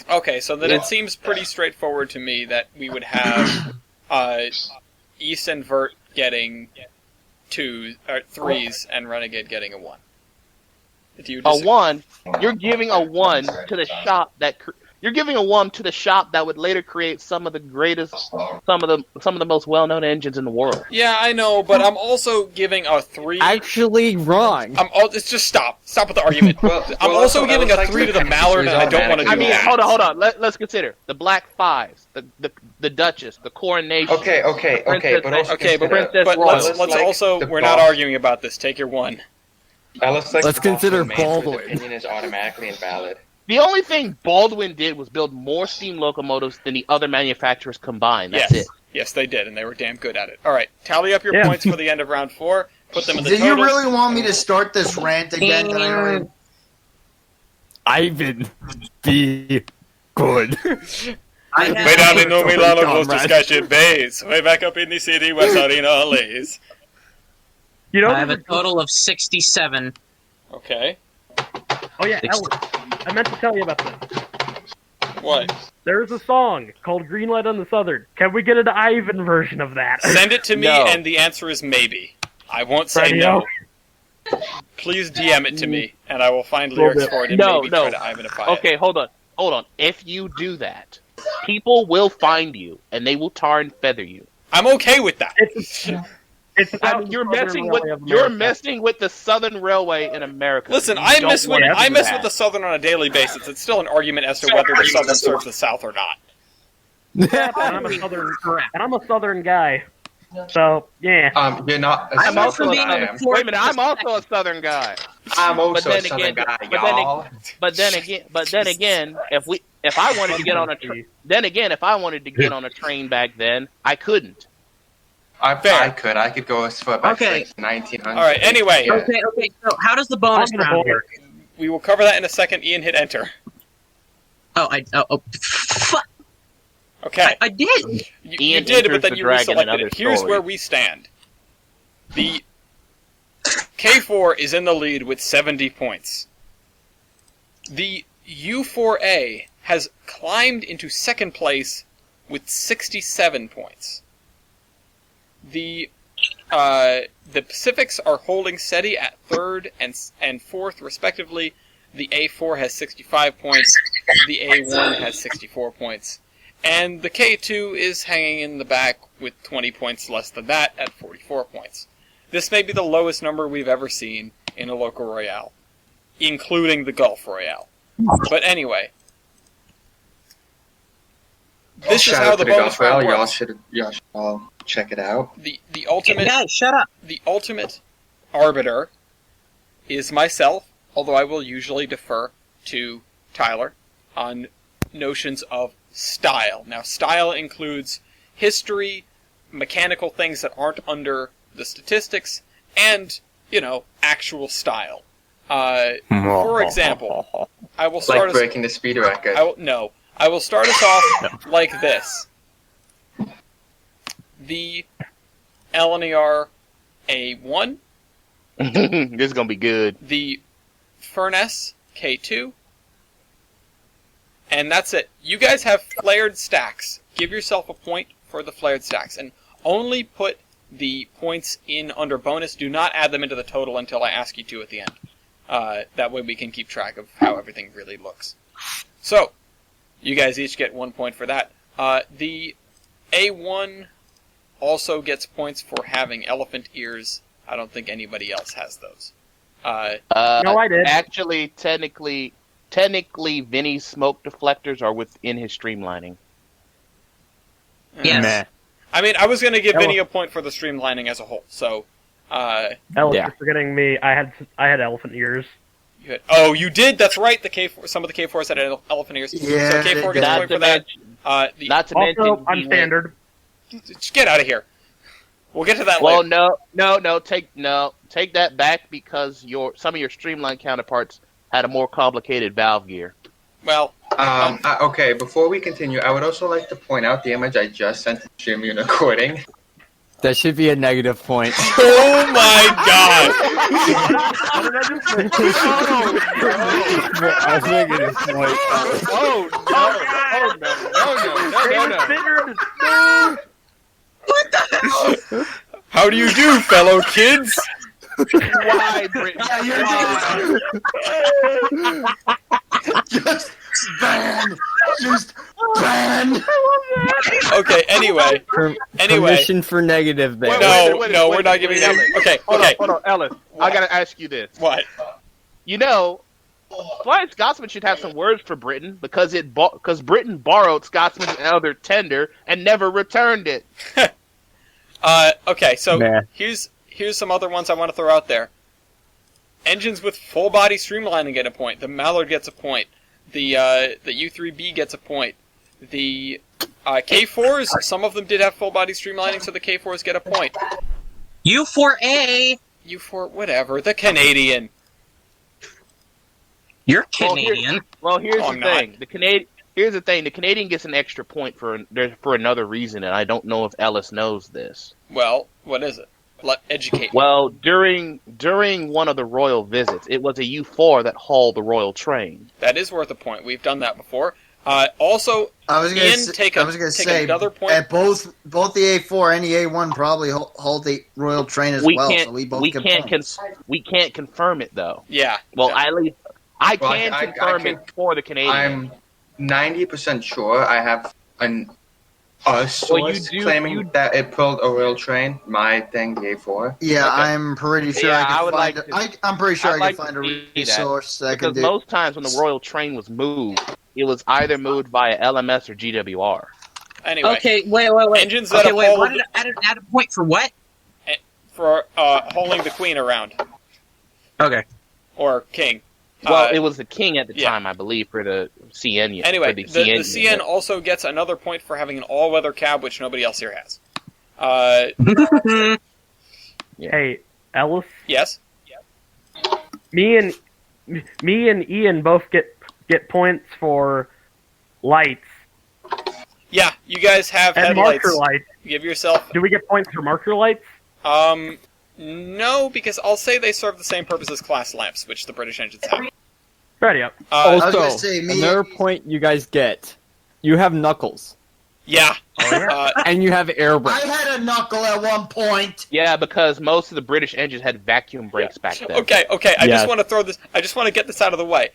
Okay, so then it seems pretty straightforward to me that we would have East and Vert getting 3s and Renegade getting a 1. Do you A disagree? 1. You're giving a 1 to the shop that. You're giving a 1 to the shop that would later create some of the greatest, some of the most well-known engines in the world. Yeah, I know, but I'm also giving a 3. Actually, wrong. It's just stop with the argument. Well, I'm also giving a 3 to the Mallard, and I don't want to do I mean, that. hold on. Let's consider the Black Fives, the Duchess, the Coronation. Okay, but also Okay, but Princess Royal. let's like also the we're not boss. arguing about this. Take your 1. Let's consider Baldwin. His opinion is automatically invalid. The only thing Baldwin did was build more steam locomotives than the other manufacturers combined. That's Yes. it. Yes, they did, and they were damn good at it. All right, tally up your Yeah. points for the end of round 4. Put them in the Do you totals. really want me to start this rant again? That I already- Ivan, be good. I Way have, down in No Milano close to Comrade. Skyshed Bays. Way back up in the city where Sarina lays. You know, I have a total of 67. Okay. oh yeah, Ellen, I meant to tell you about this. What? There's a song called Green Light on the Southern. Can we get an Ivan version of that? Send it to me, No. and the answer is maybe. I won't say Radio? no. Please DM it to me, and I will find Will lyrics do. for it and No, maybe no. try to Ivanify it. Okay, hold on. If you do that, people will find you and they will tar and feather you. I'm okay with that. It's I about mean, the you're Southern messing Railway with of you're America. messing with the Southern Railway in America. Listen, You I don't miss want to do with that. the Southern on a daily basis. It's still an argument as to whether the Southern serves the South or not. And I'm a Southern guy. So yeah. You're not. I'm also as being I a am. Wait a minute, I'm also a Southern guy. I'm also then a Southern again- guy, but then y'all. But then again, if I wanted to get on if I wanted to get on a train back then, I couldn't. Fair. I could go as far back Okay. to 1900. All right. Anyway, Yeah. Okay. So how does the bonus On the round board. work? we will cover that in a second. Ian, hit enter. Fuck! Okay. I did. You Ian did, but enters then the you dragon in reselected other it. Here's stories. where we stand. The K4 is in the lead with 70 points. The U4A has climbed into second place with 67 points. The Pacifics are holding steady at third and fourth, respectively. The A4 has 65 points. The A1 has 64 points. And the K2 is hanging in the back with 20 points less than that at 44 points. This may be the lowest number we've ever seen in a local Royale, including the Gulf Royale. But anyway, this is Shout how out the to bonus round Y'all works. should all check it out. The ultimate Guys, shut up. the ultimate arbiter is myself, although I will usually defer to Tyler on notions of style. Now, style includes history, mechanical things that aren't under the statistics, and, actual style. For example, I will start Like us... breaking the speed record. I will start us off like this. The LNER A1, This is gonna be good. the Furnace K2, and that's it. You guys have flared stacks. Give yourself a point for the flared stacks, and only put the points in under bonus. Do not add them into the total until I ask you to at the end. That way we can keep track of how everything really looks. So, you guys each get 1 point for that. The A1 also gets points for having elephant ears. I don't think anybody else has those. No, I did. Actually, technically, Vinny's smoke deflectors are within his streamlining. Yes. Meh. I mean, I was going to give Ele- Vinny a point for the streamlining as a whole. So, Ellis, Yeah. you're forgetting me. I had elephant ears. you did. That's right. The K4, some of the K4s had elephant ears. Yeah, so K4 gets a Not point to for that. mention, not to mention, Also, I'm he went- standard. Just get out of here. We'll get to that Well, later. take that back because some of your streamline counterparts had a more complicated valve gear. Well, Okay, before we continue, I would also like to point out the image I just sent to Jim you recording. That should be a negative point. oh my god! What did I just say? I was making a point. Standard. How do you do, fellow kids? Why, Britain? Just ban! Just ban! Okay. Anyway. Permission for negative there. No, we're not giving them. Okay. Hold on, Ellis. I gotta ask you this. What? Flying Scotsman should have some words for Britain because Britain borrowed Scotsman's elder tender and never returned it. Okay. So Nah. here's some other ones I want to throw out there. Engines with full body streamlining get a point. The Mallard gets a point. The U3B gets a point. The K4s, some of them did have full body streamlining, so the K4s get a point. U4A. U4, whatever. The Canadian. You're Canadian. Well, here's No, the I'm not. thing. Here's the thing. The Canadian gets an extra point for another reason, and I don't know if Ellis knows this. Well, what is it? Educate me. Well, during one of the royal visits, it was a U4 that hauled the royal train. That is worth a point. We've done that before. Also, I was Ian, gonna take say another point. At both the A4 and the A1 probably hold the Royal Train as well, so we both get points. We can't confirm it though. Yeah. Well, yeah. at least I Well, can I confirm can- it for the Canadian. I'm 90% sure I have a source claiming that it pulled a rail train. My thing, the A4. Yeah, Okay. I'm pretty sure Yeah, I I can would find like it. to- I'm pretty sure I'd I like can find to a see that, resource that can because do. most times when the royal train was moved, it was either moved via LMS or GWR. Anyway, Okay, wait. Engines that Okay, wait. uphold- What did add a point for what? for hauling the queen around Okay. or king. Well, it was the king at the yeah. time, I believe, for the CN unit. Anyway, for the CN CN unit. also gets another point for having an all-weather cab, which nobody else here has. Hey, Ellis. Yes. Me and Ian both get points for lights Yeah, you guys have and headlights. marker lights. Give yourself. Do we get points for marker lights? No, because I'll say they serve the same purpose as class lamps, which the British engines have. Ready up. I was Also, gonna say, me- another point you guys get. You have knuckles. Yeah. And you have air I brakes. had a knuckle at one point. Yeah, because most of the British engines had vacuum brakes back then. Okay. I Yes. just want to throw this. I just want to get this out of the way.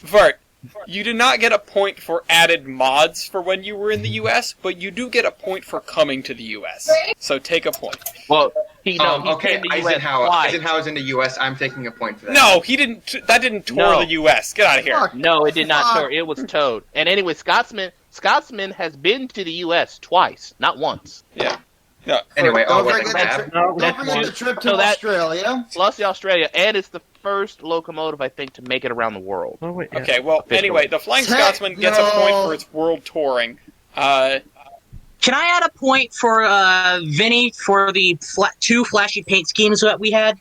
Vert, you did not get a point for added mods for when you were in the U.S., but you do get a point for coming to the U.S. So take a point. Well, he Okay, came to the US Eisenhower. twice. Eisenhower's in the U.S. I'm taking a point for that. No, he didn't. That didn't tour No. the U.S. Get out of here. Fuck. No, it did not Fuck. tour. It was towed. And anyway, Scotsman has been to the U.S. twice, not once. Yeah. No. Anyway, Don't with forget the the cab. tri- No, don't that's forget one. the trip to So that- Australia. Plus the Australia, and it's the first locomotive, I think, to make it around the world. Oh wait. Yeah. Okay. Well, Officially. anyway, the Flying Scotsman gets a point for its world touring. Can I add a point for Vinny for the two flashy paint schemes that we had?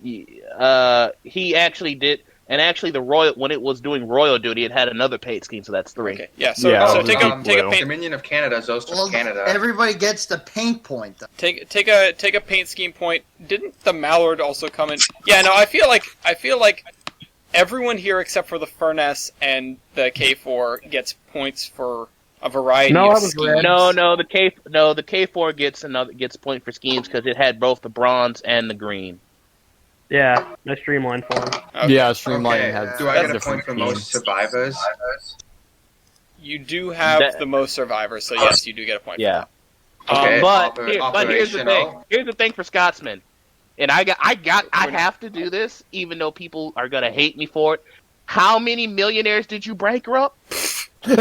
He actually did, and actually the Royal, when it was doing Royal duty, it had another paint scheme, so that's 3. Okay. Yeah. So Yeah, so it take was a take a blue. paint Dominion of Canada, those to Well, Canada. everybody gets the paint point. Though. take a paint scheme point. Didn't the Mallard also come in? Yeah. No. I feel like everyone here except for the Furness and the K4 gets points for a variety No, of I was schemes. red. The K4 gets point for schemes because it had both the bronze and the green. Yeah, nice streamline for him. Okay. Yeah, Streamline Okay, has do I get a different point for schemes. most survivors? You do have That- the most survivors, so yes, you do get a point. Yeah. Okay, But here's the operational. thing. Here's the thing for Scotsman, and I have to do this, even though people are gonna hate me for it. How many millionaires did you bankrupt? We're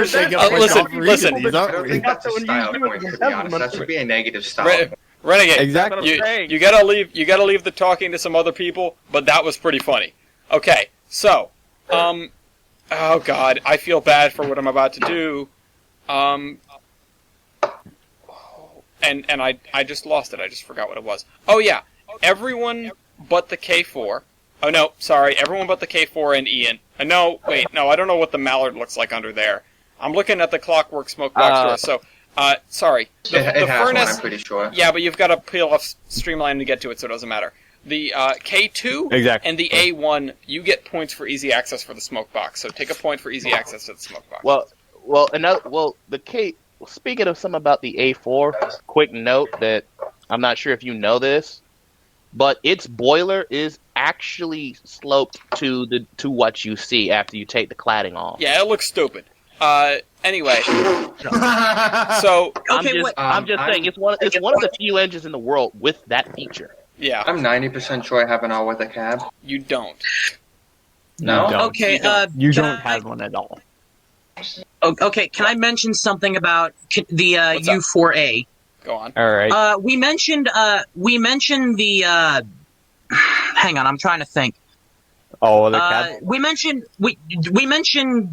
taking Oh, points listen, off reading listen. these, I aren't don't we? think that's a So when you style do it, point, you to be have honest. them That should be a negative style Re- point. Renegade. Exactly. You gotta leave the talking to some other people, but that was pretty funny. Okay, so, oh god, I feel bad for what I'm about to do. And I just lost it. I just forgot what it was. Oh yeah, everyone but the K4. Oh no, sorry, everyone but the K4 and Ian. No, wait, no, I don't know what the Mallard looks like under there. I'm looking at the Clockwork Smoke Box door, so, sorry. It has one, Furnace, I'm pretty sure. yeah, but you've got to peel off Streamline to get to it, so it doesn't matter. The K2 Exactly. and the A1, you get points for easy access for the smoke box. So take a point for easy access to the smoke box. Speaking of something about the A4, quick note that I'm not sure if you know this, but its boiler is actually sloped to what you see after you take the cladding off. Yeah, it looks stupid. Anyway, so Okay, wait. I'm just saying it's one of the few engines in the world with that feature. yeah, I'm 90% sure I have an all-weather cab. you don't. No? You don't. Okay, You can don't I- have one at all. Okay, can I mention something about the What's up? U4A? Go on. All right. We mentioned the hang on, I'm trying to think. Oh, the cab. We mentioned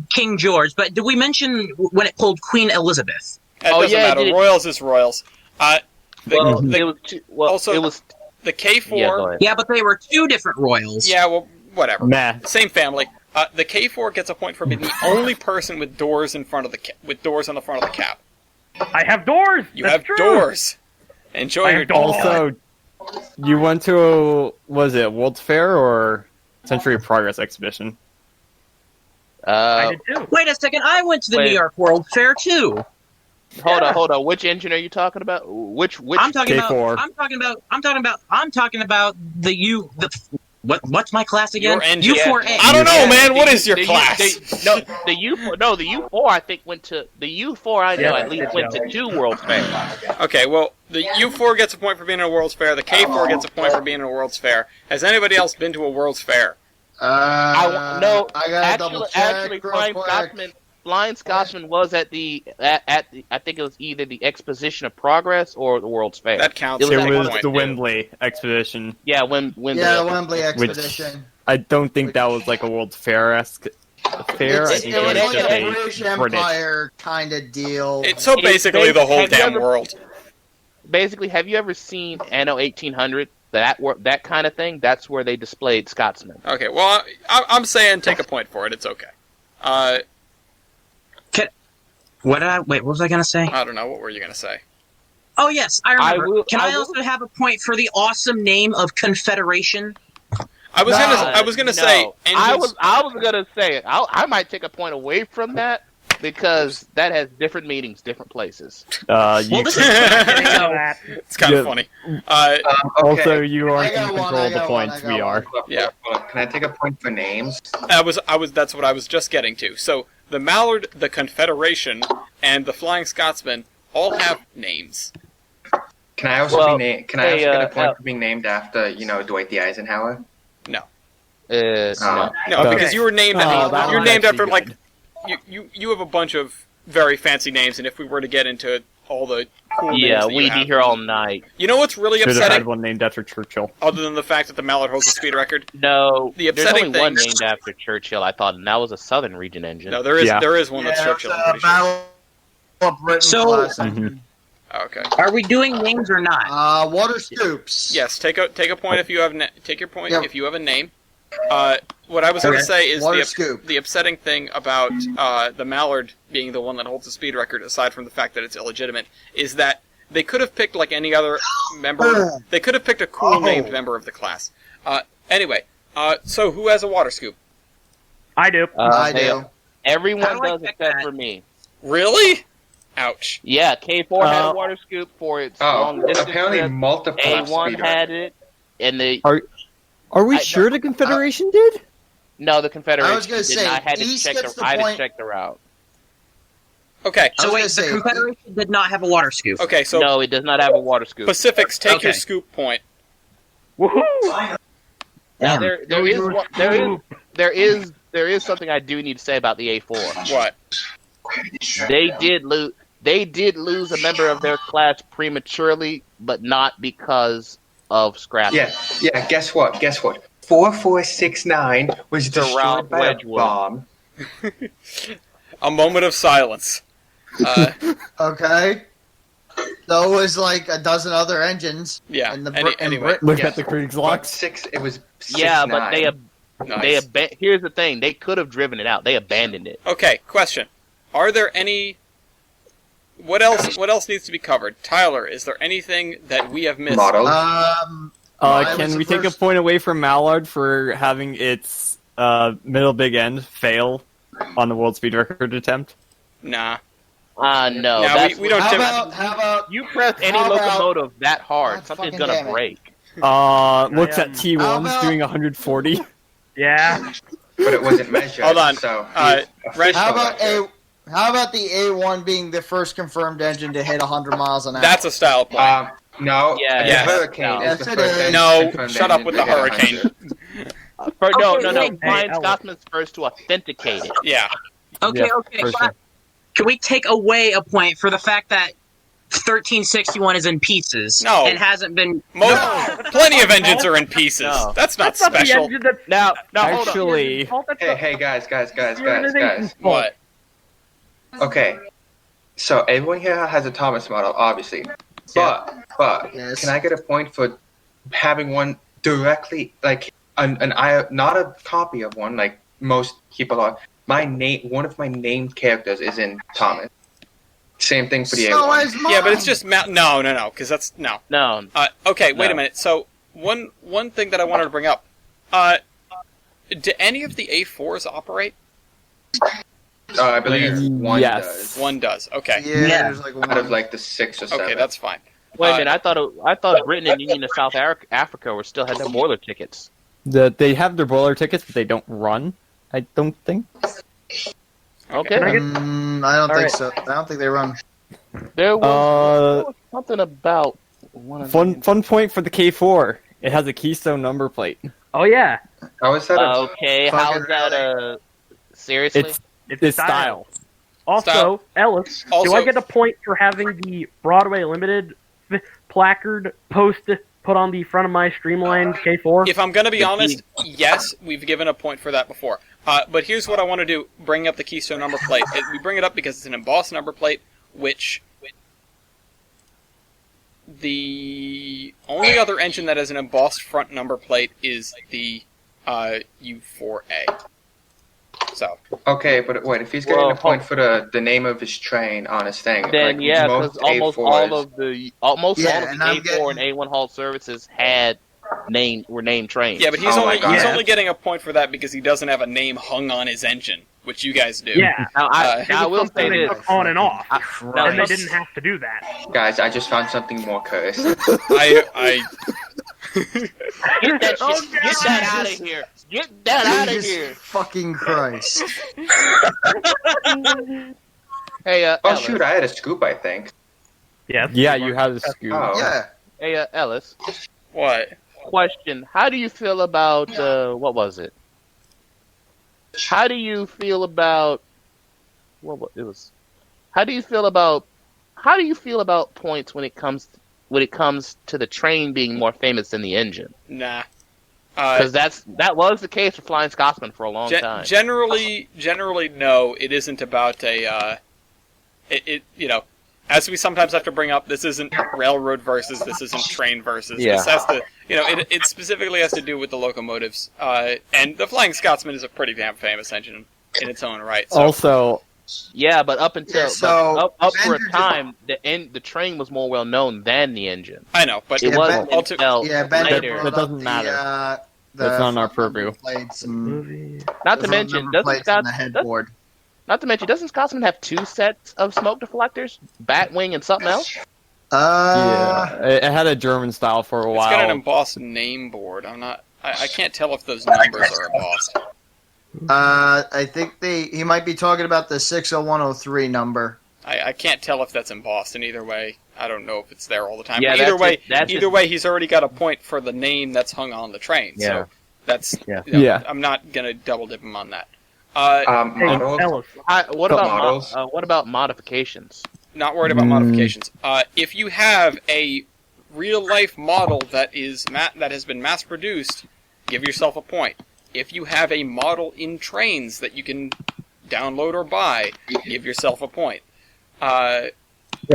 King George, but did we mention when it pulled Queen Elizabeth? It Oh, doesn't yeah, matter. did it- Royals is Royals. Well, the, it was too, well, also- it was the K4. yeah, go ahead. Yeah, but they were two different royals. Yeah, well, whatever. Meh. Same family. The K4 gets a point for being the only person with doors in front of with doors on the front of the cab. I have doors. You That's have true. doors. Enjoy I your have doors. doors. Also, you went to was it World's Fair or Century of Progress exhibition? I did too. Wait a second, I went to the Wait. New York World Fair too. Hold on. Which engine are you talking about? Which? I'm talking K4. about. I'm talking about the what's my class again? Your engine. U4A. I don't know, Yeah, man. What is your the class? The U4 I think went to the U4. I know Yeah, at least it's went to yellow. 2 World Fairs. Okay, well, the U4 gets a point for being in a World's Fair. The K4 gets a point for being in a World's Fair. Has anybody else been to a World's Fair? I gotta double check actually, real Flying quick. Scotsman was at the I think it was either the Exposition of Progress or the World's Fair. That counts. It It was as like a was point, the too. Wembley expedition. Yeah, Wembley. Yeah, the Wembley expedition. I don't think that was like a World's Fair-esque fair. I It think was it was like just a a British British. Empire kind of deal. It's so basically the whole have you damn ever- world. Basically, have you ever seen Anno 1800? That kind of thing. That's where they displayed Scotsmen. Okay, well, I'm saying take a point for it. It's okay. What was I gonna say? I don't know. What were you going to say? Oh yes, I remember. Can I will- also have a point for the awesome name of Confederation? I was gonna say I engines. was gonna say it. I might take a point away from that because that has different meanings, different places. Well, this is It's kind of Yeah. funny. Okay. Also, you I aren't got in one, control I of the got one, points. I got We one. are. Yeah. Hold on. Can I take a point for names? That's what I was just getting to. So the Mallard, the Confederation, and the Flying Scotsman all have names. Can I also Well, Can I also get a point Al- for being named after Dwight D. Eisenhower? No, No. no, Okay. because you were named. Oh, that you're one's named after actually like good. you have a bunch of very fancy names, and if we were to get into all the cool names Yeah, that you we'd have, be here all night. You know what's really Should have had upsetting, one named after Churchill. other than the fact that the Mallard holds the speed record? No, The there's upsetting only one thing- named after Churchill, I thought, and that was a Southern region engine. No, there is Yeah. one that's Churchill. I'm pretty sure. Battle of Britain So- class Mhm. engine. Okay. Are we doing names or not? Water scoops. Yes, take a point if you have take your point Yep. if you have a name. What I was going to Okay. say is Water scoop. the upsetting thing about the Mallard being the one that holds the speed record, aside from the fact that it's illegitimate, is that they could have picked like any other member. They could have picked a cool named member of the class. Anyway, so who has a water scoop? I do. I Hey, do. How Everyone do I does check except that? for me. Really? Ouch. Yeah, K4 had a water scoop for its long Oh, distance apparently trip. multiple A1 speed had records. it, and the Are we I- sure the Confederation did? no, the Confederation I was gonna did say, not. I had to East check gets the, the I had to point. check the route. Okay. I So was wait, gonna the say- Confederation did not have a water scoop. Okay. So No, it does not have a water scoop. Pacifics, take your Okay. scoop point. Woohoo! Now, Damn. there is something I do need to say about the A4. What? They did lose a member of their class prematurely, but not because of scrapping. Yeah. Guess what? 4469 was Sir destroyed Ralph by a Wedgwood. bomb. A moment of silence. Okay. So it was like a dozen other engines. Yeah. In the Any- in anyway. Britain. Look Yes. at the Krieg's But locks. it was 6, Yeah, but 9. Nice. here's the thing: they could have driven it out. They abandoned it. Okay, question. Are there any... What else needs to be covered? Tyler, is there anything that we have missed? model. I Can was we the take a first- point away from Mallard for having its middle big end fail on the world speed record attempt? Nah. No, No, that's we don't How tip- about you press any how about- locomotive that hard, God something's fucking gonna damn it. break. Looks at How T1s about- doing 140. Yeah. But it wasn't measured. Hold on. So Reg- how about the A1 being the first confirmed engine to hit 100 miles an hour? That's a style point. No. Yeah, the yeah. Hurricane No. is Yes, the it first is. engine No, confirmed shut up engine with to the hit Hurricane. 100. No, Okay, Flying Ellen. Scotsman's first to authenticate it. Yeah. Okay, Yeah, okay. for Can, sure. can we take away a point for the fact that 1361 is in pieces No. and hasn't been? Plenty of engines are in pieces. No. That's not That's not the special. engine that's Now, hold on. Actually, Hey, guys. Organization's fault. What? Okay. So everyone here has a Thomas model, obviously. But Yes. can I get a point for having one directly, like not a copy of one, like most people are. One of my named characters is in Thomas. Same thing for the So A1. is mine. Yeah, but it's just no, because that's no. No, Okay, wait No. a minute. So one thing that I wanted to bring up. Do any of the A4s operate? I believe one Yes. does. One does. Okay. Yeah, Yeah. there's like one. Out of like the 6 or 7. Okay, that's fine. wait a minute. I thought Britain and Union of South Africa were still had their boiler tickets. they have their boiler tickets, but they don't run. I don't think. Okay, Can I get- I don't think Alright. so. I don't think they run. there was something about one of Fun point for the K4. It has a Keystone number plate. Oh yeah, How is that? Okay, how Fucking is that? really. Seriously? it's style. Also, Style. Ellis, do Also- I get a point for having the Broadway Limited placard put on the front of my streamlined K4? If I'm going to be The honest, yes, we've given a point for that before. But here's what I want to do: bring up the Keystone number plate. We bring it up because it's an embossed number plate, which the only other engine that has an embossed front number plate is the U4A. So Okay, but wait, if he's getting Well, a point for the name of his train on his thing, Then like yeah, because most almost A4s, all of the all of the and I'm A4 and A1 haul services were named trains. yeah, but he's Oh my only God. he's only getting a point for that because he doesn't have a name hung on his engine, which you guys do. Yeah, Now I it was will say something they this. took on and off, Now, and they didn't have to do that. guys, I just found something more cursed. I Get that Oh, shit. Get God. that out of here. Get that out of Jesus here. fucking Christ. Hey, Oh Ellis. shoot, I had a scoop, I think. Yes. Yeah, you have the scoop. Oh. Yeah. Hey, Ellis. what? Question: how do you feel about what was it? How do you feel about it was? How do you feel about points when it comes to the train being more famous than the engine? Nah. Because that was the case for Flying Scotsman for a long time. Generally, no. It isn't about a. As we sometimes have to bring up, this isn't railroad versus, this isn't train versus. Yeah. This has to, it specifically has to do with the locomotives. And the Flying Scotsman is a pretty damn famous engine in its own right. So. Also, Yeah, but up until Yeah, so up for a Bender time, the train was more well known than the engine. I know, but It Yeah, wasn't ulti- until Yeah, Bender later. brought That doesn't up matter. The That's not in our front purview. number plates and Movie. Not to the mention, number doesn't plates Scott, and the headboard. not to mention, doesn't Scotsman have two sets of smoke deflectors, Batwing and something else? yeah, it had a German style for a it's while. got an embossed name board. I can't tell if those numbers are embossed. I think he might be talking about the 60103 number. I can't tell if that's embossed, and either way, I don't know if it's there all the time. Yeah, But either that's way, it. That's either it. way, he's already got a point for the name that's hung on the train. Yeah. So that's Yeah. Yeah. I'm not gonna double dip him on that. Hey, Models. Ellis, What about Models. what about modifications? Not worried about modifications. If you have a real life model that has been mass produced, give yourself a point. If you have a model in trains that you can download or buy, give yourself a point.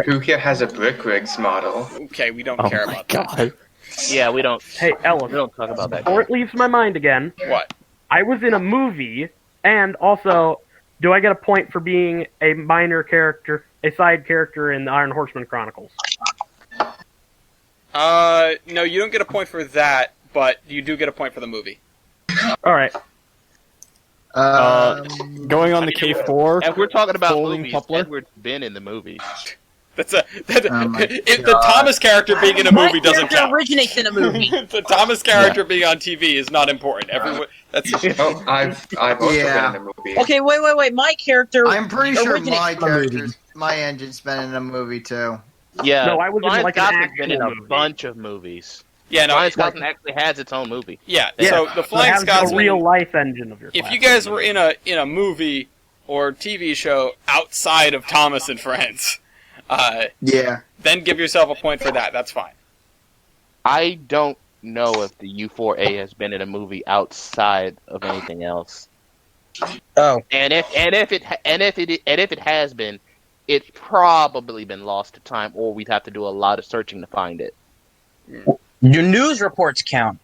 Who here has a Brick Rigs model? Okay, we don't Oh care my about that. god. Yeah, we don't hey Ellis, talk about that. before it leaves my mind again, What? I was in a movie, and also, do I get a point for being a minor character, a side character in the Iron Horseman Chronicles? No, you don't get a point for that, but you do get a point for the movie. All right. Going on the K4. And we're talking about Folding movies. coupler? Edward's been in the movie. Oh my if the God. Thomas character being in a My movie doesn't character count. originates in a movie. The Thomas character being on TV is not important. Everyone, that's Oh, I've also Yeah. been in a movie. Okay, wait. My character. I'm pretty sure originates my from a movie. character's, my engine's been in a movie too. Yeah, No, I was in, Flying like, an Scotsman's been in a actual movie. bunch of movies. yeah. No, Flying it's Scotsman actually has its own movie. yeah. Yeah, So the it Flying has a Scotsman. real life engine of your If class. you guys were in a movie or TV show outside of Thomas and Friends, Yeah. then give yourself a point for that. That's fine. I don't know if the U4A has been in a movie outside of anything else. Oh. And if it has been, it's probably been lost to time, or we'd have to do a lot of searching to find it. Do news reports count?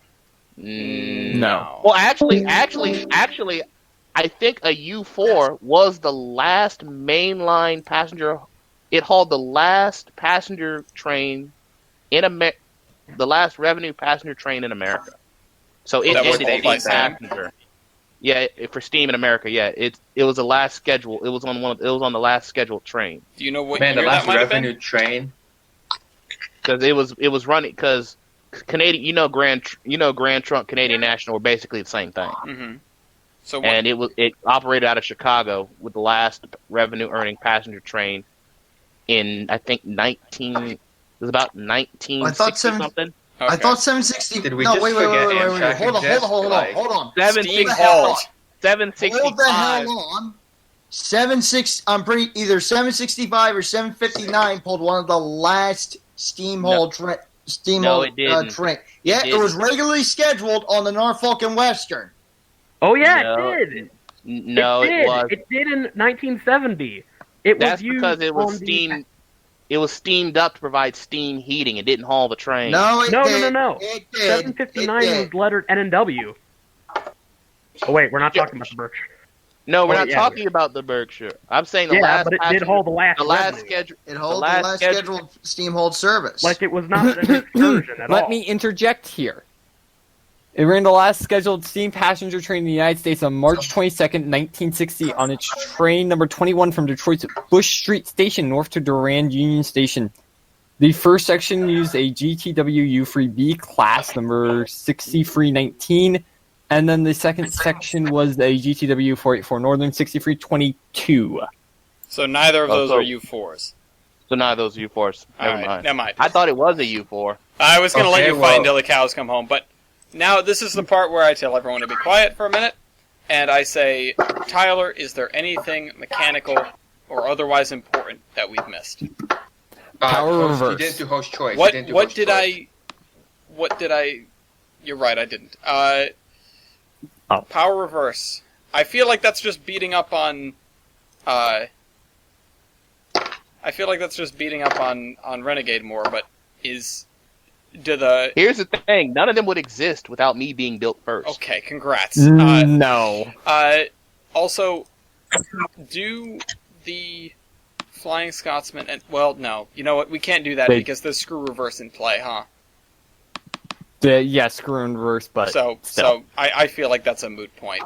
No. Well, actually, I think a U4 was the last mainline passenger. It hauled the last passenger train in the last revenue passenger train in America. So it That was ended hauled by steam Sam? passenger. Yeah, for steam in America. Yeah, it was the last schedule. It was on the last scheduled train Do you know what Man, the year last that might have revenue been? train. because it was running because Canadian Grand Trunk Canadian National were basically the same thing. Mm-hmm. So what, And it operated out of Chicago with the last revenue earning passenger train in I think it was about 1960 I thought something. I Okay. thought 760. Did we no, just wait. forget Hold Amtrak on. exists? Like- Hold on. Steam 760 hauled. Hold the 765. hell on. 76. I'm pretty either 765 or 759 pulled one of the last steamhaul train. No, it didn't. Train. Yeah, it was regularly scheduled on the Norfolk and Western. Oh yeah, No, it did. No, it was. It did in 1970. It was That's used because it was on the- steam. It was steamed up to provide steam heating. It didn't haul the train. No, it No. It did. 759 It did. was lettered N&W. Oh wait, we're not talking about the Berkshire. No, we're Oh, not yeah. talking about the Berkshire. I'm saying the Yeah, last. but it did passenger- haul the last. The last revenue. schedule. It holds the last last schedule- scheduled steamhauled service. Like it was not an excursion at all. Let me interject here. It ran the last scheduled steam passenger train in the United States on March 22nd, 1960, on its train number 21 from Detroit's Bush Street Station north to Durand Union Station. The first section used a GTW U3B class number 6319, and then the second section was a GTW 484 Northern 6322. So neither of Oh, those so- are U4s. So none of those U4s. Never Alright, mind. never mind. I thought it was a U4. I was going to let Okay, you fight well- until the cows come home, but now this is the part where I tell everyone to be quiet for a minute, and I say, Tyler, is there anything mechanical or otherwise important that we've missed? Power host- reverse. You didn't do host choice. What You didn't do what host did choice. what did I You're right, I didn't. Oh. Power reverse. I feel like that's just beating up on Renegade more, but Here's the thing. None of them would exist without me being built first. okay, congrats. No. Also, do the Flying Scotsman and no, you know what? We can't do that They- because there's screw reverse in play, huh? Yeah, screw and reverse, but So still. I feel like that's a moot point.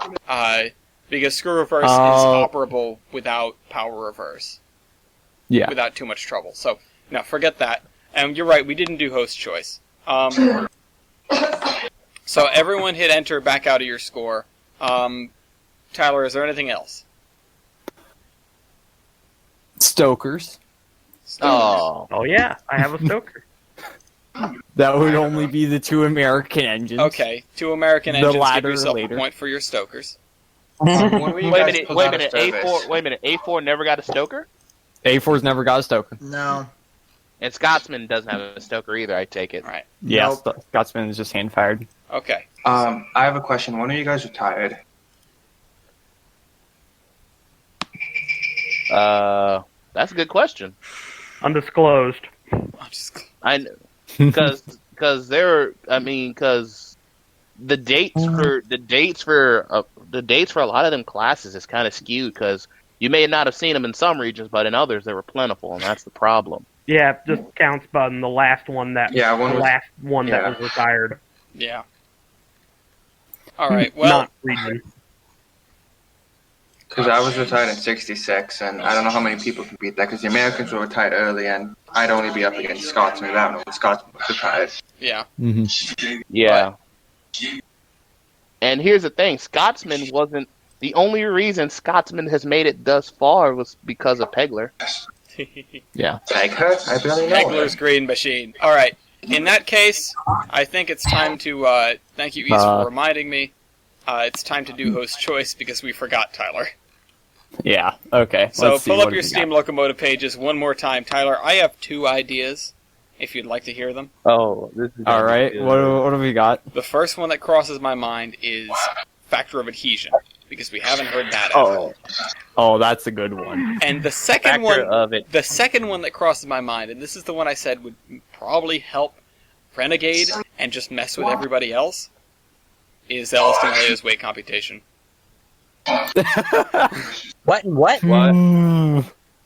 Because screw reverse is Oh. operable without power reverse, Yeah. without too much trouble. So no, forget that. And you're right, we didn't do host choice. So everyone hit enter back out of your score. Tyler, is there anything else? Stokers. Oh. Oh yeah, I have a Stoker. That would only be the two American engines. Okay, 2 American The engines. Give latter yourself later. a point for your Stokers. When were you Wait a guys minute. pulled Wait a out of minute. service? A4. Wait a minute. A4 never got a Stoker, A4's never got a Stoker. no. and Scotsman doesn't have a Stoker either. I take it. Right. Yeah, Nope. Scotsman is just hand fired. Okay. I have a question. When are you guys retired? That's a good question. Undisclosed. I'm just... I because the dates for a lot of them classes is kind of skewed because you may not have seen them in some regions, but in others they were plentiful, and that's the problem. Yeah, it just counts button the last one that Yeah, one the was- last one yeah. that was retired. Yeah. All right. Well, Not region. Because I was retired in '66, and I don't know how many people can beat that. Because the Americans were retired early, and I'd only be up against Scotsmen. I don't know when Scotsmen was retired. yeah. Yeah. And here's the thing: Scotsman wasn't the only reason Scotsman has made it thus far was because of Pegler. Yeah. Peg her? I barely know her. Pegler's Green Machine. All right. In that case, I think it's time to thank you, East, for reminding me. It's time to do host choice because we forgot Tyler. Yeah. Okay. So let's see, pull what up do your we Steam got? Locomotive pages one more time, Tyler. I have 2 ideas, if you'd like to hear them. Oh, this is All right. What have we got? The first one that crosses my mind is factor of adhesion, because we haven't heard that at Oh, all. Oh, that's a good one. And the second factor one, of it. the second one that crosses my mind, and this is the one I said would probably help Renegade and just mess with everybody else, is Ellis D'Amelia's weight computation. What and what?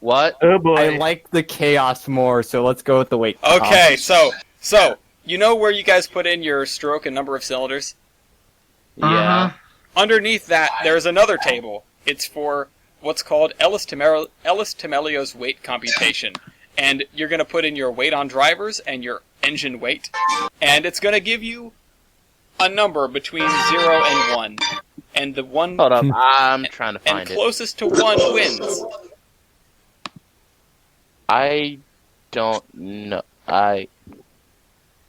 What? Oh boy. I like the chaos more, so let's go with the weight. Okay, so you know where you guys put in your stroke and number of cylinders? Yeah. Underneath that, there's another table. It's for what's called Ellis D'Amelio's weight computation. And you're going to put in your weight on drivers and your engine weight. And it's going to give you a number between 0 and 1. And the one Hold up, I'm trying to and find it. closest to 1 wins. I don't know.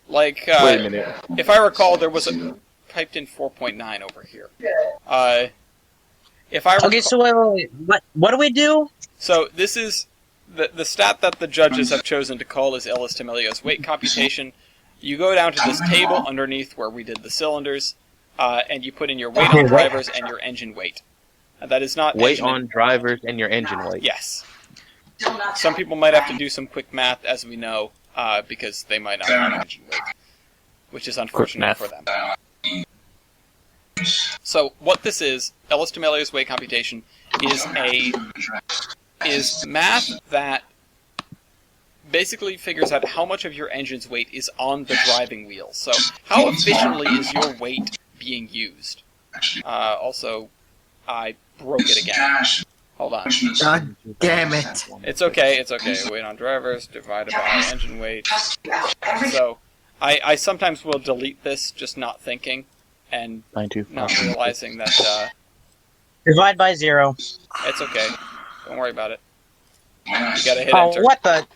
Like, Wait a minute. if I recall, there was a typed in 4.9 over here. If I recall, Okay, so wait. What do we do? so this is the stat that the judges have chosen to call is Ellis Tamilio's weight computation. You go down to this table underneath where we did the cylinders, and you put in your weight on drivers and your engine weight. That is not Weight engine on drivers and your engine weight. Yes. Some people might have to do some quick math, as we know, because they might not have engine weight, which is unfortunate for them. So what this is, Ellis Tamilio's weight computation, is math that basically figures out how much of your engine's weight is on the driving wheel. So how efficiently is your weight being used? Also, I broke it again. Hold on. God damn it. It's okay. Weight on drivers divided by engine weight. So, I sometimes will delete this, just not thinking, and 925. not realizing that Divide by 0. it's okay. Don't worry about it. You gotta hit Oh, enter. what the?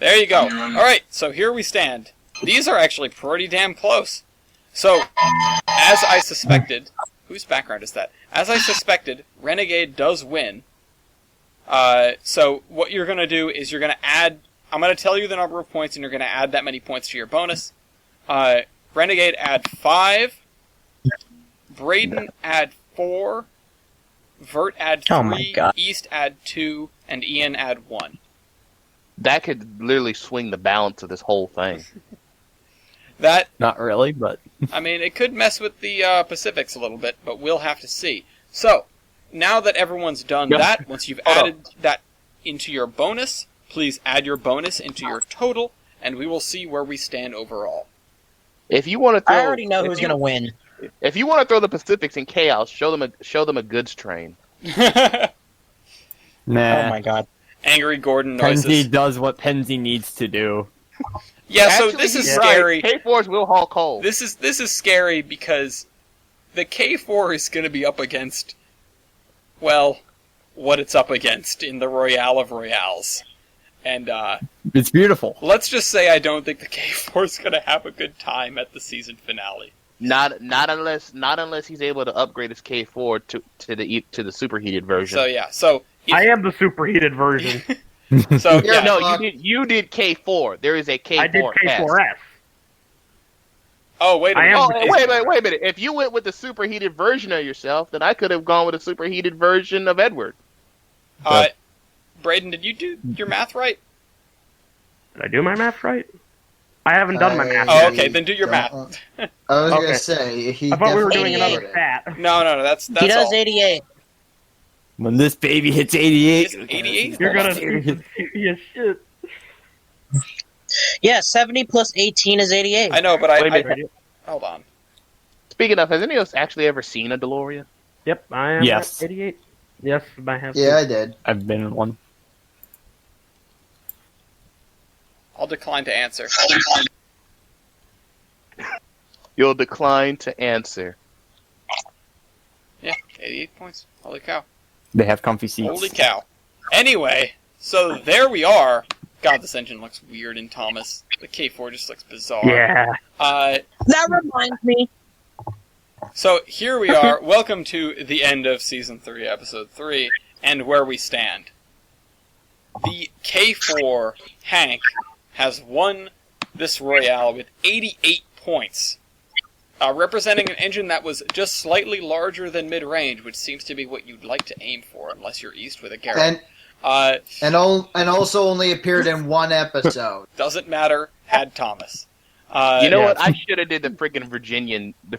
There you go. Alright, so here we stand. These are actually pretty damn close. So, as I suspected... Whose background is that? As I suspected, Renegade does win. So what you're going to do is you're going to add... I'm going to tell you the number of points, and you're going to add that many points to your bonus. Renegade add 5. Braden add 4. Vert add 3. Oh my God. East add 2. And Ian add 1. That could literally swing the balance of this whole thing. That... Not really, but I mean, it could mess with the Pacifics a little bit, but we'll have to see. So, now that everyone's done that, once you've added that into your bonus, please add your bonus into your total, and we will see where we stand overall. If you want to throw, I already know who's going to win. If you want to throw the Pacifics in chaos, show them a goods train. nah. Oh my God. Angry Gordon noises. Penzi does what Penzi needs to do. Yeah, so Actually, this is he's scary. Right. K4s will haul coal. This is scary because the K4 is going to be up against, well, what it's up against in the Royale of Royales. And It's beautiful. let's just say I don't think the K4 is going to have a good time at the season finale. Not unless he's able to upgrade his K4 to the superheated version. So yeah, so I am the superheated version. so Yeah, yeah, No, you did K4. There is a K4. I did K4S. Oh wait a I minute. am- Wait a minute. If you went with the superheated version of yourself, then I could have gone with a superheated version of Edward. Braden, did you do your math right? Did I do my math right? I haven't done my math Oh, yet. okay, then do your math. I was Okay. gonna say he. I thought we were doing definitely another did it. stat. No, that's He does all. 88. When this baby hits 88, Is it 88? You're gonna see some serious shit. Yeah, 70 plus 18 is 88. I know, but Wait a I minute. hold on. Speaking of, has anyone else actually ever seen a DeLorean? Yep, I am Yes. at 88. Yes, I have. Yeah, I did. I've been in one. I'll decline to answer. You'll decline to answer. Yeah, 88 points. Holy cow. They have comfy seats. Holy cow. Anyway, so there we are. God, this engine looks weird in Thomas. The K4 just looks bizarre. Yeah. That reminds me. So here we are. Welcome to the end of Season 3, Episode 3, and where we stand. The K4 Hank has won this Royale with 88 points, representing an engine that was just slightly larger than mid-range, which seems to be what you'd like to aim for, unless you're East with a Garrett. And also only appeared in one episode. Doesn't matter, had Thomas. You know yeah. what? I should have did the freaking Virginian. The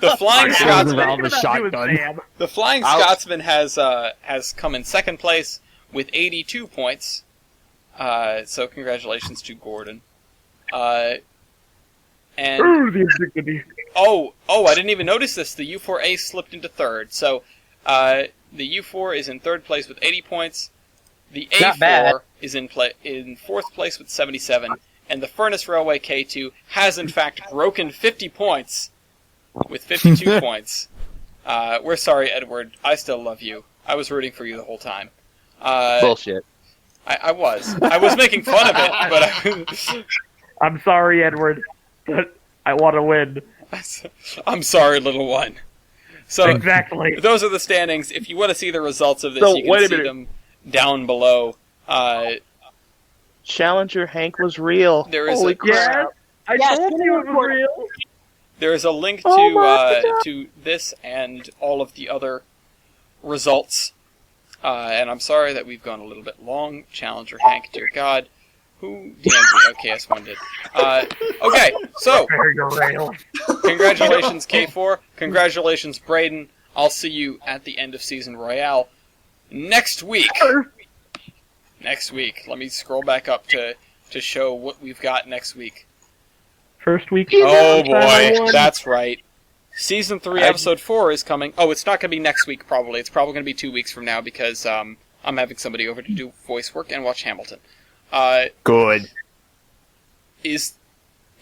The Flying Scotsman. Around the shotgun. The Flying Scotsman has come in second place with 82 points. So congratulations to Gordon. And Ooh, the indignity. I didn't even notice this. The U4A slipped into third. So the U4 is in third place with 80 points. The Not bad. A4 is in fourth place with 77, and the Furnace Railway K2 has in fact broken 50 points with 52 points. We're sorry, Edward. I still love you. I was rooting for you the whole time. bullshit. I was. I was making fun of it, but I'm sorry, Edward, but I want to win. I'm sorry, little one. So Exactly. those are the standings. If you want to see the results of this, So, you wait can a see minute. them down below. Challenger Hank was real. There is Holy a- Yes, crap. I Yes, told you it was real. There is a link Oh my God. to this and all of the other results. And I'm sorry that we've gone a little bit long. Challenger Hank, dear God. Who DM'd me? Okay, S1 did. Okay, so, Very real. congratulations, K4. Congratulations, Braden. I'll see you at the end of Season Royale next week. Next week. Let me scroll back up to show what we've got next week. First week. Oh Final boy, one. that's right. Season 3, Episode 4 is coming. Oh, it's not going to be next week, probably. It's probably going to be 2 weeks from now because I'm having somebody over to do voice work and watch Hamilton. Good.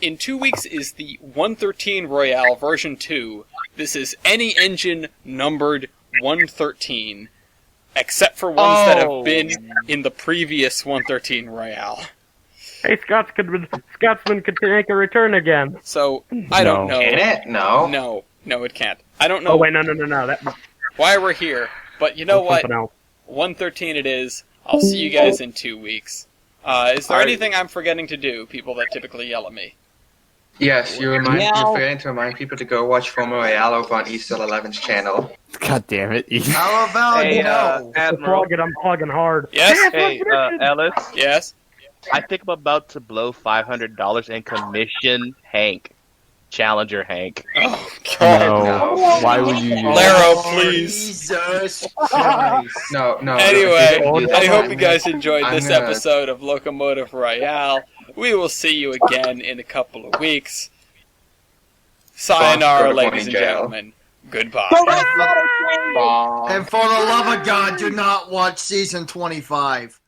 In 2 weeks is the 113 Royale version 2. This is any engine numbered 113, except for ones that have been in the previous 113 Royale. Hey, Scotsman could make a return again. So, I don't know. Can it? No. No, it can't. I don't know Oh wait, no. That was why we're here, but you know what? something else. 113 it is. I'll see you guys in 2 weeks. Is there anything I'm forgetting to do, people that typically yell at me? Yes, you're forgetting to remind people to go watch Former Royale over on East 11's channel. God damn it. How about Hey, no? Admiral. I'm plugging hard. Yes? Hey, Ellis. Yes? I think I'm about to blow $500 and commission Hank. Challenger Hank. Oh, God. No. Why would you do that? Laro, please. Jesus Christ. No. Anyway, if you do I that, hope you guys enjoyed I'm this gonna- episode of Locomotive Royale. We will see you again in a couple of weeks. Sayonara, Boss, go to ladies and Pony Jail. gentlemen. Goodbye. And for the love of God, do not watch season 25.